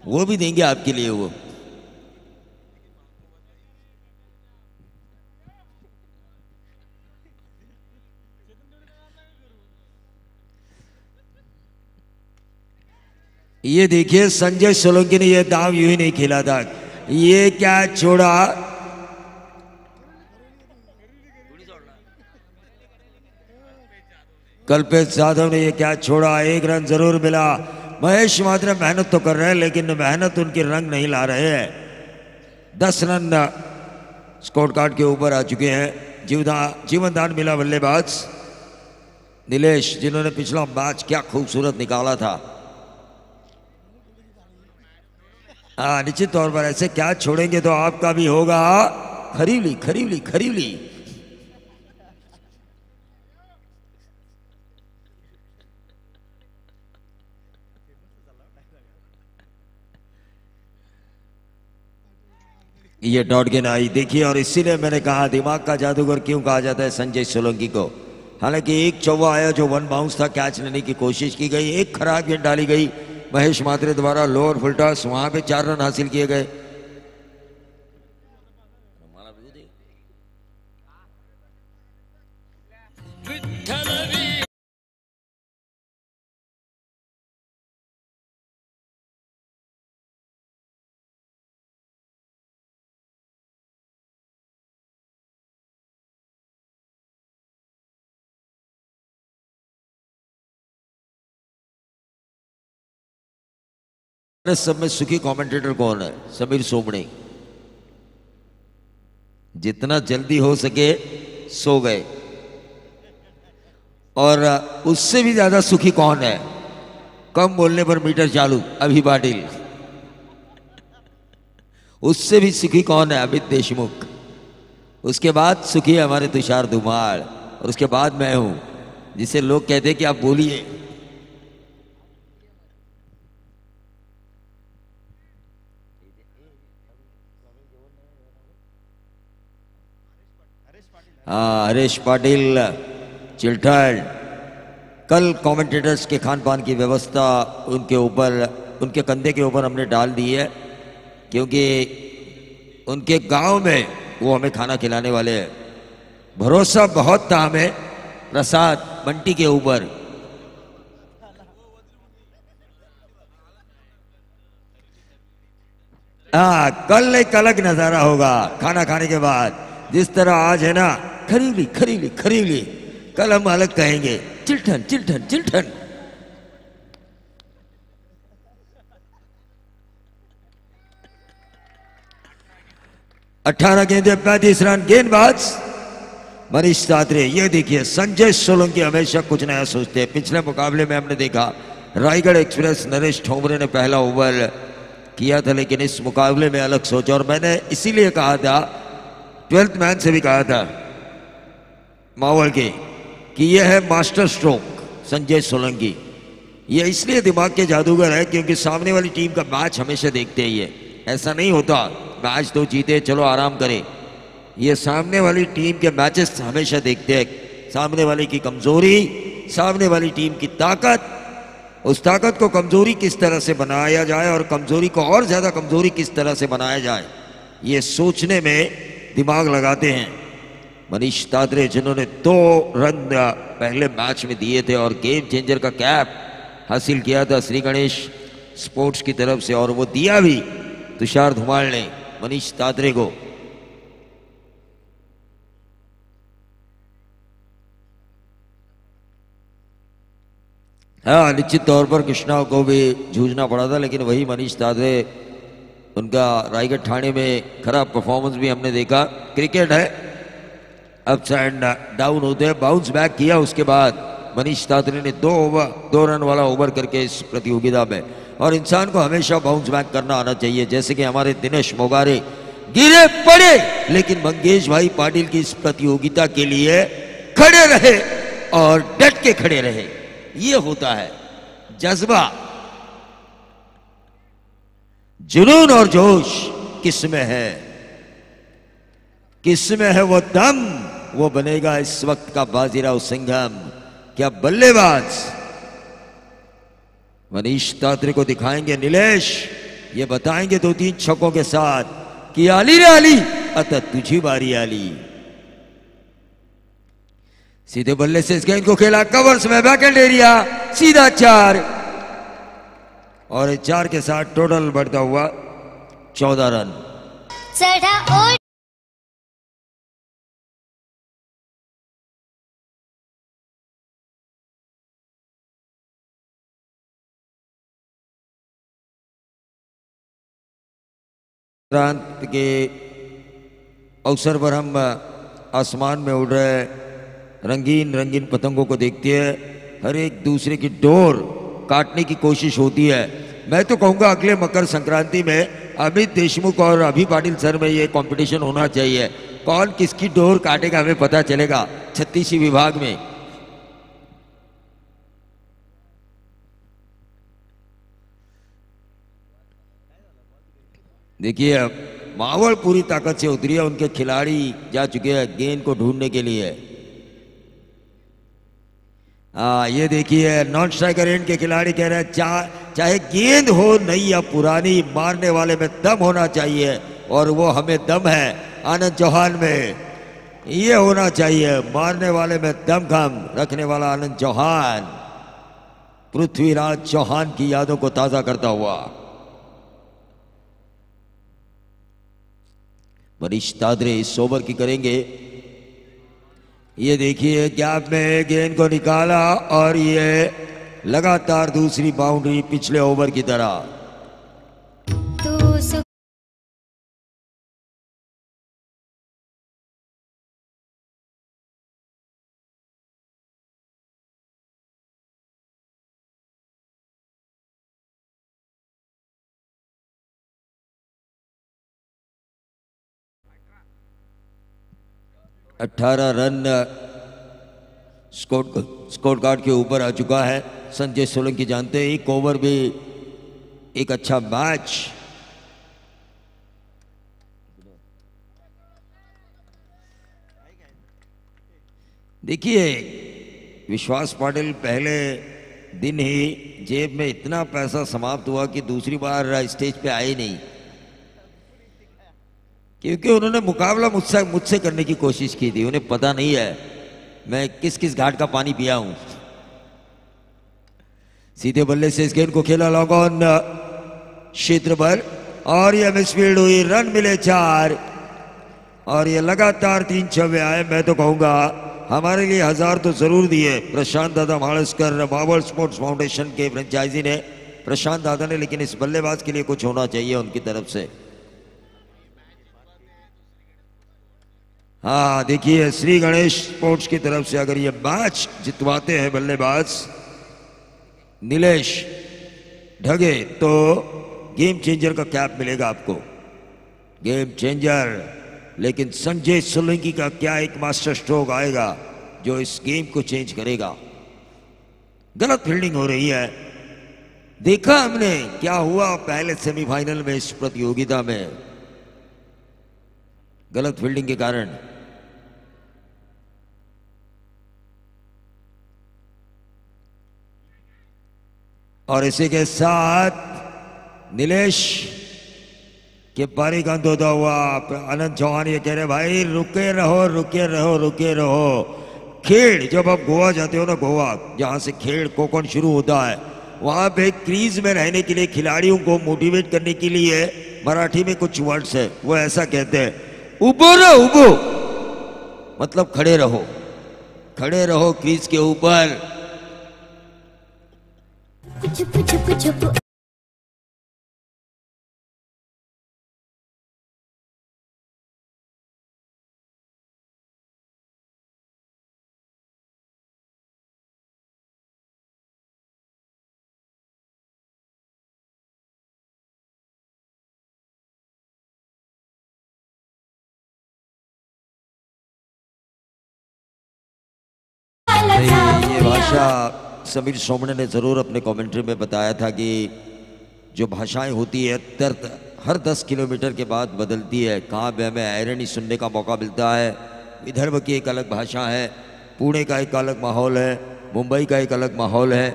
वो भी देंगे आपके लिए वो। ये देखिए संजय सोलंकी ने यह दाव यूं ही नहीं खेला था। ये क्या छोड़ा, कल्पेश यादव ने ये क्या छोड़ा। 1 रन जरूर मिला। महेश मात्रे मेहनत तो कर रहे हैं, लेकिन मेहनत उनके रंग नहीं ला रहे हैं। 10 रन स्कोर कार्ड के ऊपर आ चुके हैं। जीवनदान मिला बल्लेबाज नीलेश, जिन्होंने पिछला मैच क्या खूबसूरत निकाला था। निश्चित तौर पर ऐसे क्या छोड़ेंगे तो आपका भी होगा। खरीवली खरीवली खरीवली। ये डॉट गेंद आई देखिए, और इसीलिए मैंने कहा दिमाग का जादूगर क्यों कहा जाता है संजय सोलंकी को। हालांकि एक चौवा आया जो 1 बाउंस था, कैच लेने की कोशिश की गई, एक खराब गेंद डाली गई महेश मात्रे द्वारा, लोअर फुल टॉस, वहां पे 4 रन हासिल किए गए। अरे सब में सुखी कमेंटेटर कौन है? समीर सोमणी। जितना जल्दी हो सके सो गए। और उससे भी ज्यादा सुखी कौन है? कम बोलने पर मीटर चालू अभी पाटिल। उससे भी सुखी कौन है? अमित देशमुख। उसके बाद सुखी है हमारे तुषार धुमाड़, और उसके बाद मैं हूं, जिसे लोग कहते हैं कि आप बोलिए। हाँ, हरीश पाटिल चिल्टन। कल कमेंटेटर्स के खान पान की व्यवस्था उनके ऊपर, उनके कंधे के ऊपर हमने डाल दी है, क्योंकि उनके गांव में वो हमें खाना खिलाने वाले हैं। भरोसा बहुत था हमें प्रसाद बंटी के ऊपर। हाँ, कल एक अलग नजारा होगा खाना खाने के बाद। जिस तरह आज है ना, खरीली खरीली खरीली, कल हम अलग कहेंगे, चिल्टन चिल्टन चिल्टन। अठारह गेंदे 35 रन। गेंदबाज मनीष तात्रे। ये देखिए, संजय सोलंकी हमेशा कुछ नया सोचते हैं। पिछले मुकाबले में हमने देखा रायगढ़ एक्सप्रेस नरेश ठोमरे ने पहला ओवर किया था, लेकिन इस मुकाबले में अलग सोचा। और मैंने इसीलिए कहा था, 12th मैन से भी कहा था मावल के, कि यह है मास्टर स्ट्रोक संजय सोलंकी। ये इसलिए दिमाग के जादूगर है क्योंकि सामने वाली टीम का मैच हमेशा देखते ही है। ऐसा नहीं होता मैच तो जीते चलो आराम करें। ये सामने वाली टीम के मैचेस हमेशा देखते हैं, सामने वाले की कमजोरी, सामने वाली टीम की ताकत, उस ताकत को कमजोरी किस तरह से बनाया जाए और कमजोरी को और ज्यादा कमजोरी किस तरह से बनाया जाए, ये सोचने में दिमाग लगाते हैं। मनीष तात्रे जिन्होंने 2 रन पहले मैच में दिए थे और गेम चेंजर का कैप हासिल किया था श्री गणेश स्पोर्ट्स की तरफ से, और वो दिया भी तुषार धुमाड़ ने मनीष तात्रे को। हाँ, निश्चित तौर पर कृष्णा को भी जूझना पड़ा था, लेकिन वही मनीष तात्रे, उनका रायगढ़ ठाणे में खराब परफॉर्मेंस भी हमने देखा। क्रिकेट है, अप्स एंड डाउन होते हैं। बाउंस बैक किया उसके बाद मनीष तात्रे ने 2 रन वाला ओवर करके इस प्रतियोगिता में, और इंसान को हमेशा बाउंस बैक करना आना चाहिए। जैसे कि हमारे दिनेश मोगारे गिरे पड़े, लेकिन मंगेश भाई पाटिल की इस प्रतियोगिता के लिए खड़े रहे और डट के खड़े रहे। ये होता है जज्बा, जुनून और जोश। किसमें है, किसमें है वो दम, वो बनेगा इस वक्त का बाजीराव सिंघम। क्या बल्लेबाज मनीष तात्रे को दिखाएंगे नीलेश, ये बताएंगे 2-3 छक्कों के साथ कि आली रे आली, अतः तुझी बारी आली। सीधे बल्ले से इस गेंद को खेला कवर्स में, बैकएंड एरिया, सीधा 4, और 4 के साथ टोटल बढ़ता हुआ 14 रन। चढ़ा और संक्रांत के अवसर पर हम आसमान में उड़ रहे रंगीन रंगीन पतंगों को देखते हैं। हर एक दूसरे की डोर काटने की कोशिश होती है। मैं तो कहूँगा अगले मकर संक्रांति में अमित देशमुख और अभी पाटिल सर में ये कंपटीशन होना चाहिए। कौन किसकी डोर काटेगा हमें पता चलेगा 36 विभाग में। देखिए, मावल पूरी ताकत से उतरी है, उनके खिलाड़ी जा चुके हैं गेंद को ढूंढने के लिए। हाँ, ये देखिए नॉन स्ट्राइकर एंड के खिलाड़ी कह रहे हैं चाहे गेंद हो नई या पुरानी, मारने वाले में दम होना चाहिए, और वो हमें दम है आनंद चौहान में। ये होना चाहिए, मारने वाले में दम कम रखने वाला आनंद चौहान, पृथ्वीराज चौहान की यादों को ताजा करता हुआ। मनीष तात्रे इस ओवर की करेंगे। ये देखिए गैप में गेंद को निकाला, और ये लगातार दूसरी बाउंड्री पिछले ओवर की तरह। 18 रन स्कोर कार्ड के ऊपर आ चुका है। संजय सोलंकी जानते हैं एक ओवर भी एक अच्छा मैच। देखिए विश्वास पाटिल पहले दिन ही जेब में इतना पैसा समाप्त हुआ कि दूसरी बार स्टेज पे आए नहीं, क्योंकि उन्होंने मुकाबला मुझसे करने की कोशिश की थी। उन्हें पता नहीं है मैं किस किस घाट का पानी पिया हूं। सीधे बल्ले से इस गेंद को खेला लॉन्ग ऑन क्षेत्र पर और यह मिसफील्ड हुई। रन मिले 4 और ये लगातार 3 छक्के आए। मैं तो कहूंगा हमारे लिए 1000 तो जरूर दिए प्रशांत दादा माड़स्कर मावल स्पोर्ट्स फाउंडेशन के फ्रेंचाइजी ने, प्रशांत दादा ने, लेकिन इस बल्लेबाज के लिए कुछ होना चाहिए उनकी तरफ से। हाँ देखिए श्री गणेश स्पोर्ट्स की तरफ से अगर ये मैच जितवाते हैं बल्लेबाज नीलेश ढगे तो गेम चेंजर का कैप मिलेगा आपको, गेम चेंजर। लेकिन संजय सोलंकी का क्या एक मास्टर स्ट्रोक आएगा जो इस गेम को चेंज करेगा। गलत फील्डिंग हो रही है, देखा हमने क्या हुआ पहले सेमीफाइनल में इस प्रतियोगिता में, गलत फील्डिंग के कारण। और इसी के साथ नीलेश के पारी का होता हुआ आनंद चौहान ये कह रहे भाई रुके रहो रुके रहो रुके रहो। खेड़ जब आप गोवा जाते हो ना, गोवा जहां से खेड़ कोकण शुरू होता है, वहां पे क्रीज में रहने के लिए खिलाड़ियों को मोटिवेट करने के लिए मराठी में कुछ वर्ड्स है, वो ऐसा कहते हैं उबो रहो उबो, मतलब खड़े रहो, खड़े रहो क्रीज के ऊपर। ये भाषा समीर सोमने ने जरूर अपने कमेंट्री में बताया था कि जो भाषाएं होती है हर 10 किलोमीटर के बाद बदलती है। कहाँ भी हमें आयरनी सुनने का मौका मिलता है। विदर्भ की एक अलग भाषा है, पुणे का एक अलग माहौल है, मुंबई का एक अलग माहौल है,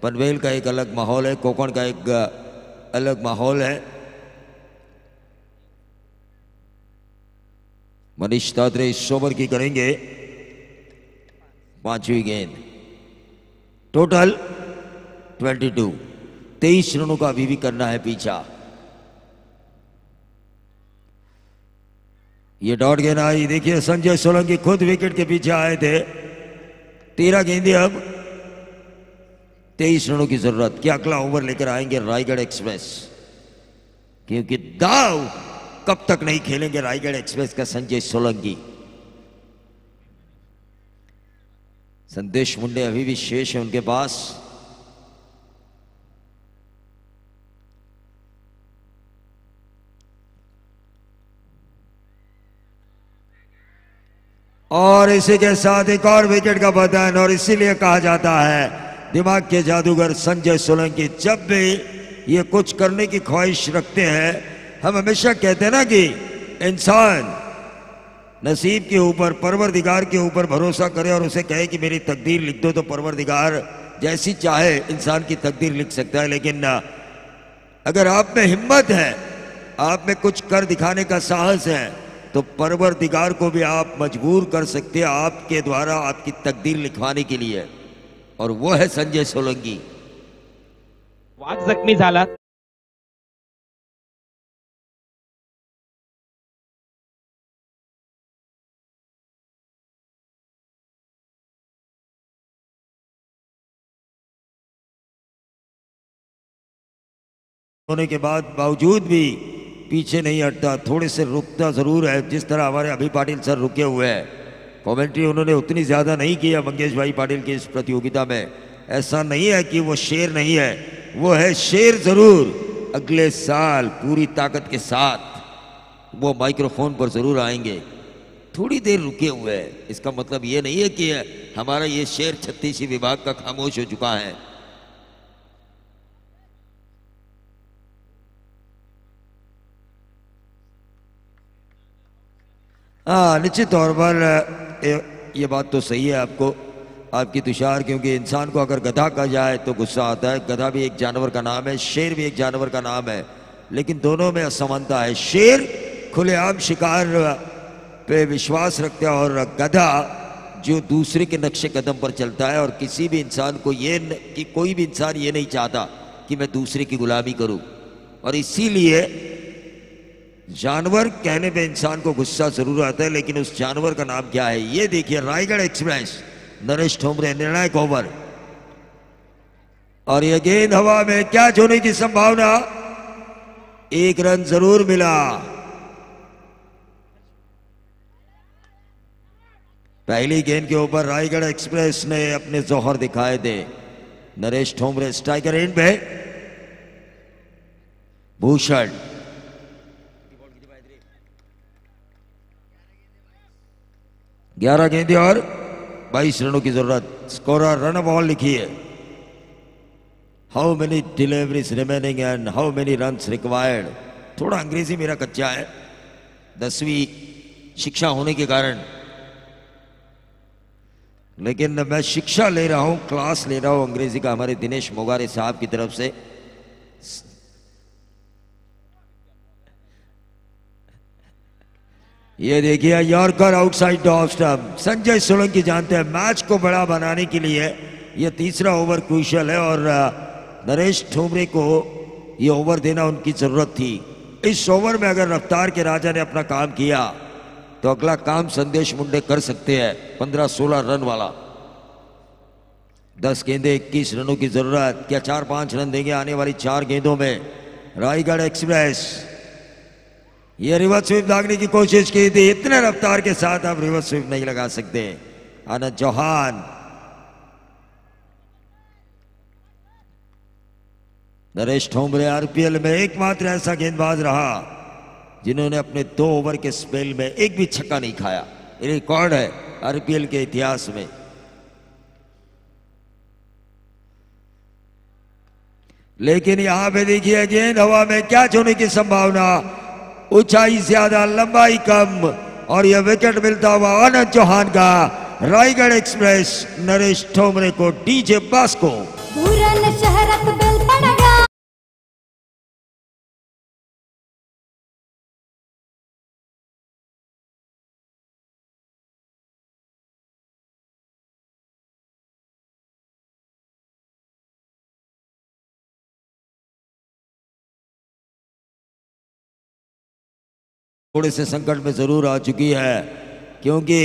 पनवेल का एक अलग माहौल है, कोकण का एक अलग माहौल है। मनीष दादरे इस ओवर की करेंगे 5वीं गेंद। टोटल 22, 23 रनों का अभी भी करना है पीछा। ये डॉट गेंद आई, देखिए संजय सोलंकी खुद विकेट के पीछे आए थे। 13 गेंदें, अब 23 रनों की जरूरत। क्या अगला ओवर लेकर आएंगे रायगढ़ एक्सप्रेस, क्योंकि दाव कब तक नहीं खेलेंगे रायगढ़ एक्सप्रेस का संजय सोलंकी। संदेश मुंडे अभी भी शेष है उनके पास। और इसी के साथ एक और विकेट का पतन, और इसीलिए कहा जाता है दिमाग के जादूगर संजय सोलंकी। जब भी ये कुछ करने की ख्वाहिश रखते हैं, हम हमेशा कहते हैं ना कि इंसान नसीब के ऊपर, परवरदिगार के ऊपर भरोसा करे और उसे कहे कि मेरी तकदीर लिख दो, तो परवरदिगार जैसी चाहे इंसान की तकदीर लिख सकता है। लेकिन अगर आप में हिम्मत है, आप में कुछ कर दिखाने का साहस है, तो परवरदिगार को भी आप मजबूर कर सकते हैं आपके द्वारा आपकी तकदीर लिखवाने के लिए, और वो है संजय सोलंकी। वाघ जखमी झाला। होने के बाद बावजूद भी पीछे नहीं हटता, थोड़े से रुकता जरूर है, जिस तरह हमारे अभी पाटिल सर रुके हुए हैं। कमेंट्री उन्होंने उतनी ज्यादा नहीं किया मंगेश भाई पाटिल की इस प्रतियोगिता में। ऐसा नहीं है कि वो शेर नहीं है, वो है शेर जरूर। अगले साल पूरी ताकत के साथ वो माइक्रोफोन पर जरूर आएंगे। थोड़ी देर रुके हुए हैं। इसका मतलब ये नहीं है कि हमारा ये शेर 36 विभाग का खामोश हो चुका है। हाँ, निश्चित तौर पर ये बात तो सही है आपकी तुषार, क्योंकि इंसान को अगर गधा कहा जाए तो गुस्सा आता है। गधा भी एक जानवर का नाम है, शेर भी एक जानवर का नाम है, लेकिन दोनों में असमानता है। शेर खुलेआम शिकार पे विश्वास रखता है और गधा जो दूसरे के नक्शे कदम पर चलता है। और किसी भी इंसान को कि कोई भी इंसान ये नहीं चाहता कि मैं दूसरे की गुलामी करूं, और इसीलिए जानवर कहने पे इंसान को गुस्सा जरूर आता है, लेकिन उस जानवर का नाम क्या है? ये देखिए, रायगढ़ एक्सप्रेस, नरेश ठोमरे, निर्णायक ओवर, और यह गेंद हवा में कैच होने की संभावना। 1 रन जरूर मिला। पहली गेंद के ऊपर रायगढ़ एक्सप्रेस ने अपने जौहर दिखाए थे। नरेश ठोमरे स्ट्राइकर एंड पे, भूषण 11 गेंदें और 22 रनों की जरूरत। स्कोरर रन बॉल लिखिए। How many deliveries remaining and how many runs required. थोड़ा अंग्रेजी मेरा कच्चा है, 10वीं शिक्षा होने के कारण, लेकिन मैं शिक्षा ले रहा हूं, क्लास ले रहा हूं अंग्रेजी का हमारे दिनेश मोगारे साहब की तरफ से। ये देखिए, yorker outside off stump. Sanjay Solanki जानते हैं मैच को बड़ा बनाने के लिए यह तीसरा ओवर क्रूशियल है, और नरेश ठोमरे को यह ओवर देना उनकी जरूरत थी। इस ओवर में अगर रफ्तार के राजा ने अपना काम किया तो अगला काम संदेश मुंडे कर सकते हैं, 15-16 रन वाला। 10 गेंदे 21 रनों की जरूरत। क्या 4-5 रन देंगे आने वाली 4 गेंदों में? रायगढ़ एक्सप्रेस ये रिवर्स स्वीप लागने की कोशिश की थी, इतने रफ्तार के साथ आप रिवर्स स्वीप नहीं लगा सकते। आनंद चौहान, नरेश ठोमरे आरपीएल में एकमात्र ऐसा गेंदबाज रहा जिन्होंने अपने 2 ओवर के स्पेल में एक भी छक्का नहीं खाया। ये रिकॉर्ड है आरपीएल के इतिहास में। लेकिन यहां पे देखिए, गेंद हवा में कैच होने की संभावना, ऊंचाई ज्यादा लंबाई कम, और यह विकेट मिलता हुआ आनंद चौहान का। रायगढ़ एक्सप्रेस नरेश ठोमरे को डीजे बास्को। शहरत बेल पड़गा। थोड़े से संकट में जरूर आ चुकी है, क्योंकि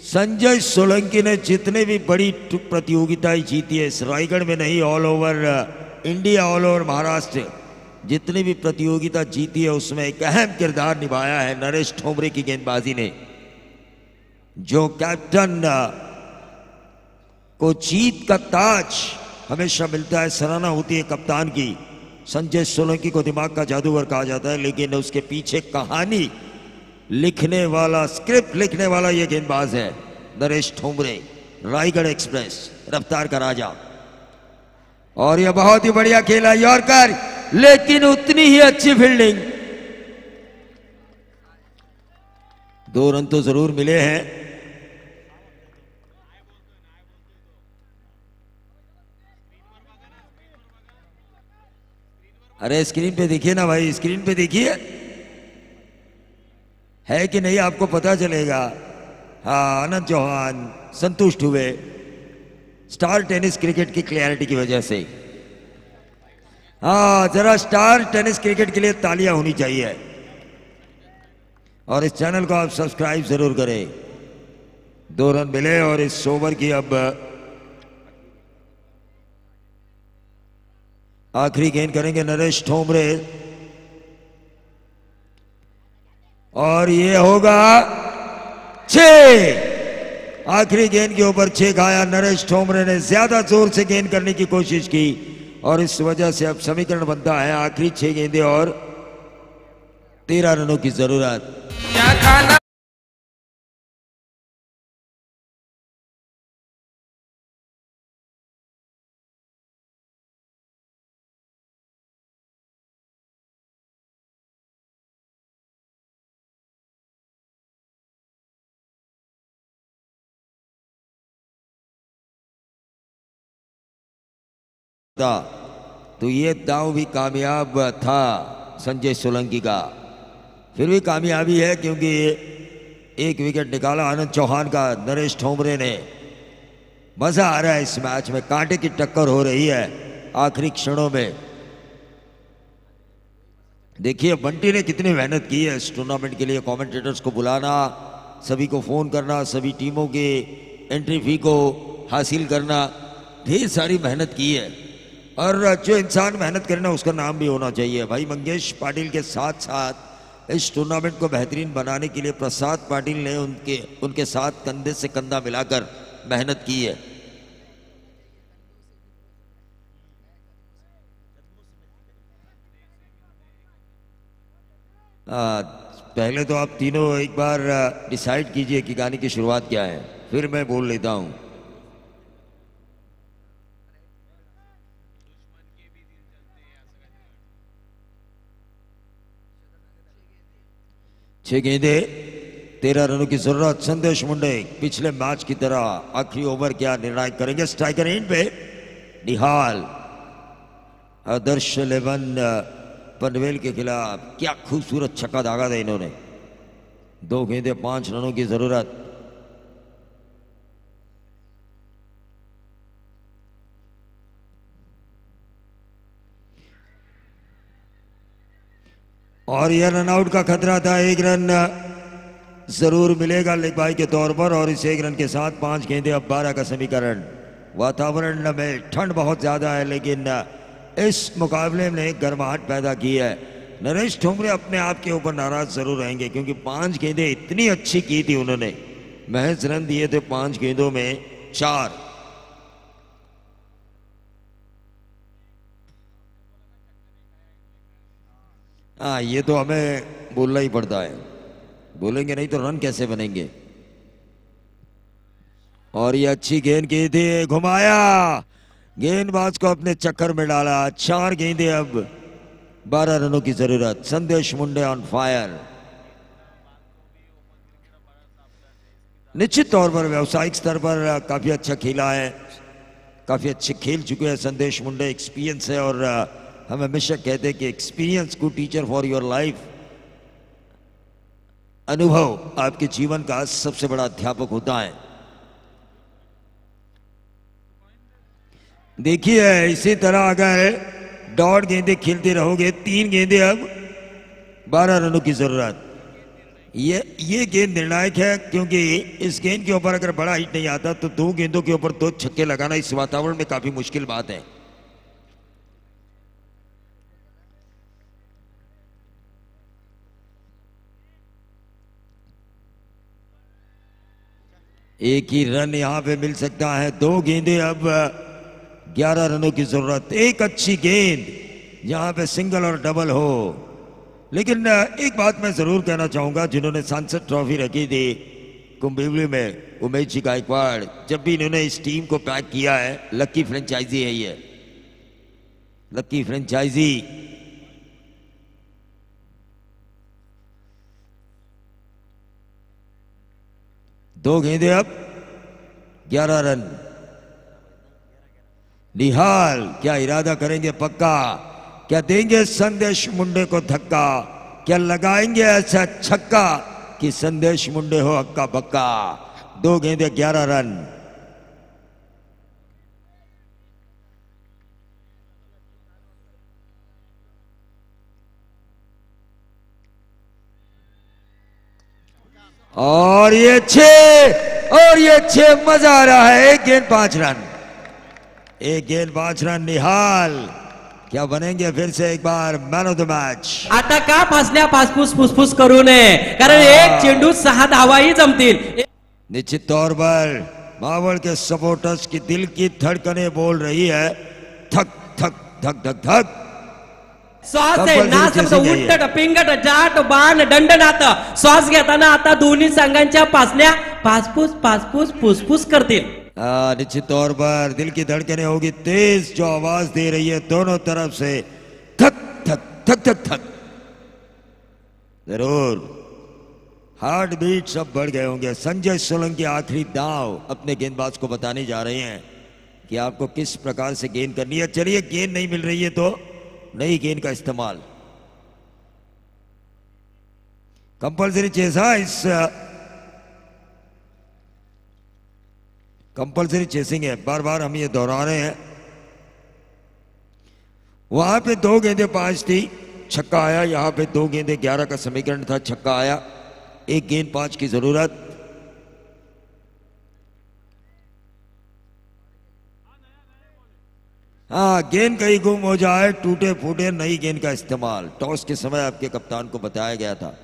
संजय सोलंकी ने जितने भी बड़ी प्रतियोगिताएं जीती है, इस रायगढ़ में नहीं, all over India, all over Maharashtra, जितनी भी प्रतियोगिता जीती है उसमें एक अहम किरदार निभाया है नरेश ठोमरे की गेंदबाजी ने। जो कैप्टन को जीत का ताज हमेशा मिलता है, सराहना होती है कप्तान की। संजय सोलंकी को दिमाग का जादूगर कहा जाता है, लेकिन उसके पीछे कहानी लिखने वाला, स्क्रिप्ट लिखने वाला ये गेंदबाज है नरेश ठोमरे। रायगढ़ एक्सप्रेस रफ्तार का राजा, और यह बहुत ही बढ़िया खेला यॉर्कर, लेकिन उतनी ही अच्छी फील्डिंग। 2 रन तो जरूर मिले हैं। अरे स्क्रीन पे देखिए ना भाई, स्क्रीन पे देखिए, है कि नहीं आपको पता चलेगा। हाँ, आनंद चौहान संतुष्ट हुए स्टार टेनिस क्रिकेट की क्लैरिटी की वजह से। हाँ, जरा स्टार टेनिस क्रिकेट के लिए तालियां होनी चाहिए, और इस चैनल को आप सब्सक्राइब जरूर करें। 2 रन मिले, और इस ओवर की अब आखिरी गेंद करेंगे नरेश ठोमरे, और ये होगा 6। आखिरी गेंद के ऊपर 6 खाया नरेश ठोमरे ने। ज्यादा जोर से गेंद करने की कोशिश की, और इस वजह से अब समीकरण बनता है आखिरी 6 गेंदें और 13 रनों की जरूरत। सकता तो ये दांव भी कामयाब था संजय सोलंकी का। फिर भी कामयाबी है क्योंकि एक विकेट निकाला आनंद चौहान का नरेश ठोमरे ने। मजा आ रहा है इस मैच में, कांटे की टक्कर हो रही है आखिरी क्षणों में। देखिए बंटी ने कितनी मेहनत की है इस टूर्नामेंट के लिए। कमेंटेटर्स को बुलाना, सभी को फोन करना, सभी टीमों के एंट्री फी को हासिल करना, ढेर सारी मेहनत की है। और जो इंसान मेहनत करे ना उसका नाम भी होना चाहिए। भाई मंगेश पाटिल के साथ साथ इस टूर्नामेंट को बेहतरीन बनाने के लिए प्रसाद पाटिल ने उनके साथ कंधे से कंधा मिलाकर मेहनत की है। पहले तो आप तीनों एक बार डिसाइड कीजिए कि गाने की शुरुआत क्या है, फिर मैं बोल लेता हूं। छह गेंदे 13 रनों की जरूरत। संदेश मुंडे पिछले मैच की तरह आखिरी ओवर क्या निर्णायक करेंगे। स्ट्राइकर एंड पे निहाल। आदर्श 11 पनवेल के खिलाफ क्या खूबसूरत छक्का दागा था इन्होंने। 2 गेंदे 5 रनों की जरूरत। और यह रनआउट का खतरा था। 1 रन जरूर मिलेगा लेग बाई के तौर पर। और इस 1 रन के साथ 5 गेंदे अब 12 का समीकरण। वातावरण में ठंड बहुत ज्यादा है लेकिन इस मुकाबले में गर्माहट पैदा की है। नरेश ठोमरे अपने आप के ऊपर नाराज जरूर रहेंगे क्योंकि 5 गेंदें इतनी अच्छी की थी उन्होंने। महज रन दिए थे 5 गेंदों में 4। हाँ ये तो हमें बोलना ही पड़ता है, बोलेंगे नहीं तो रन कैसे बनेंगे। और ये अच्छी गेंद की थी, घुमाया, गेंदबाज को अपने चक्कर में डाला। 4 गेंदे अब 12 रनों की जरूरत। संदेश मुंडे ऑन फायर। निश्चित तौर पर व्यावसायिक स्तर पर काफी अच्छा खेला है, काफी अच्छे खेल चुके हैं संदेश मुंडे। एक्सपीरियंस है और हम हमेशा कहते हैं कि experience good teacher for your life. अनुभव आपके जीवन का सबसे बड़ा अध्यापक होता है। देखिए इसी तरह अगर डॉट गेंदे खेलते रहोगे, 3 गेंदे अब 12 रनों की जरूरत। ये गेंद निर्णायक है क्योंकि इस गेंद के ऊपर अगर बड़ा हिट नहीं आता तो 2 गेंदों के ऊपर 2 छक्के लगाना इस वातावरण में काफी मुश्किल बात है। एक ही रन यहां पे मिल सकता है। 2 गेंदे अब 11 रनों की जरूरत। एक अच्छी गेंद जहां पे सिंगल और डबल हो। लेकिन एक बात मैं जरूर कहना चाहूंगा, जिन्होंने सांसद ट्रॉफी रखी थी कुंभिवली में, उमेश जी गायकवाड़, जब भी इन्होंने इस टीम को पैक किया है, लक्की फ्रेंचाइजी है ये, लक्की फ्रेंचाइजी। दो गेंदे अब 11 रन। निहाल क्या इरादा करेंगे पक्का, क्या देंगे संदेश मुंडे को धक्का, क्या लगाएंगे ऐसा छक्का कि संदेश मुंडे हो हक्का बक्का। 2 गेंदे 11 रन। और ये 6 मजा आ रहा है। 1 गेंद 5 रन, 1 गेंद 5 रन। निहाल क्या बनेंगे फिर से एक बार मॅन ऑफ द मॅच। आता का फासल्या फुसफुस करू नये, कारण एक चेंडू 6 धावाही जमतील। निश्चित तौर पर मावळ के सपोर्टर्स की दिल की धड़कनें बोल रही है थक थक धक धक धक। श्वास आहे ना, समजा उट्ट पिंगट जाट बाण दंडनाथ। श्वास घेताना आता दोन्ही संघांच्या पासल्या पासपूस फुसफुस करतील। निश्चित तौर पर दिल की धड़कनें होगी तेज, जो आवाज दे रही है दोनों तरफ से थक थक थक थक थक। जरूर हार्ट बीट सब बढ़ गए होंगे। संजय सोलंकी आखिरी दाव अपने गेंदबाज को बताने जा रहे हैं कि आपको किस प्रकार से गेंद करनी है। चलिए, गेंद नहीं मिल रही है तो नई गेंद का इस्तेमाल। कंपल्सरी चेसा इस कंपल्सरी चेसिंग है, बार बार हम ये दोहरा रहे हैं। वहां पे 2 गेंदें 5 थी, छक्का आया। यहां पे 2 गेंदें 11 का समीकरण था, छक्का आया। 1 गेंद 5 की जरूरत। हाँ, गेंद कहीं गुम हो जाए, टूटे फूटे, नई गेंद का इस्तेमाल। टॉस के समय आपके कप्तान को बताया गया था।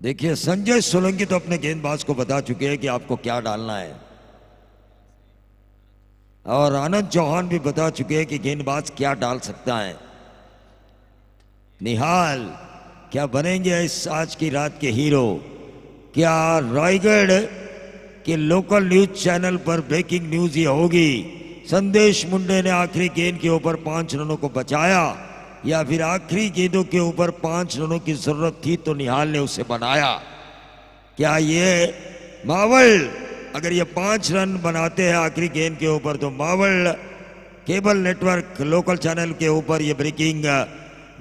देखिए, संजय सोलंकी तो अपने गेंदबाज को बता चुके हैं कि आपको क्या डालना है, और आनंद चौहान भी बता चुके हैं कि गेंदबाज क्या डाल सकता है। निहाल क्या बनेंगे इस आज की रात के हीरो? क्या रायगढ़ के लोकल न्यूज चैनल पर ब्रेकिंग न्यूज ये होगी, संदेश मुंडे ने आखिरी गेंद के ऊपर 5 रनों को बचाया, या फिर आखिरी गेंदों के ऊपर 5 रनों की जरूरत थी तो निहाल ने उसे बनाया? क्या ये मावल, अगर ये 5 रन बनाते हैं आखिरी गेंद के ऊपर, तो Maval cable network local channel के ऊपर ये ब्रेकिंग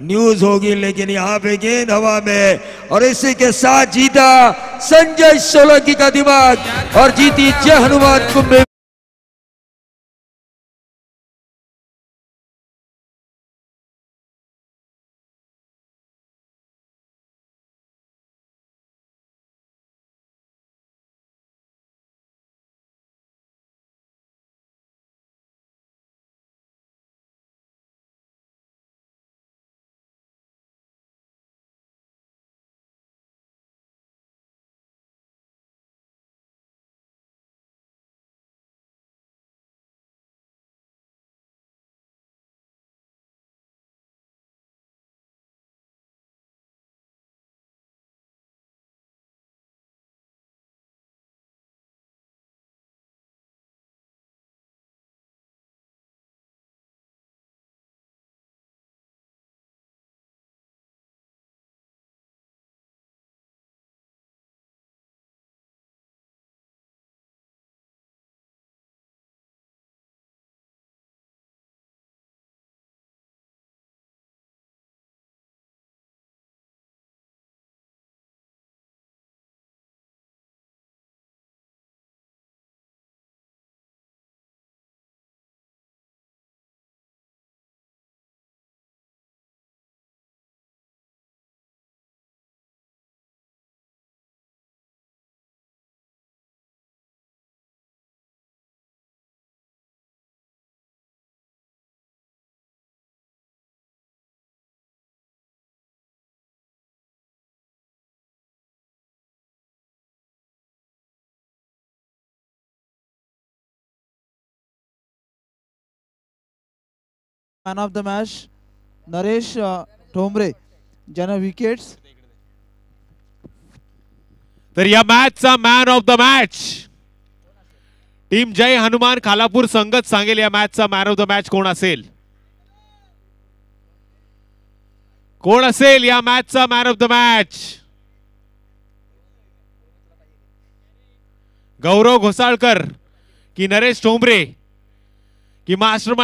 न्यूज होगी। लेकिन यहां पे गेंद हवा में, और इसी के साथ जीता संजय सोलंकी का दिमाग, और जीती जय हनुमान कुंभ। Man of the match Naresh Thombre, ज्यानं विकेट्स. तर या मॅचचा man of the match team Jai Hanuman Khalapur संघच सांगेल या मॅचचा मॅन ऑफ द मॅच कोण असेल. कोण असेल या मॅचचा man of the match? Gaurav Ghosalkar की नरेश ठोंबरे की मास्टरमाइंड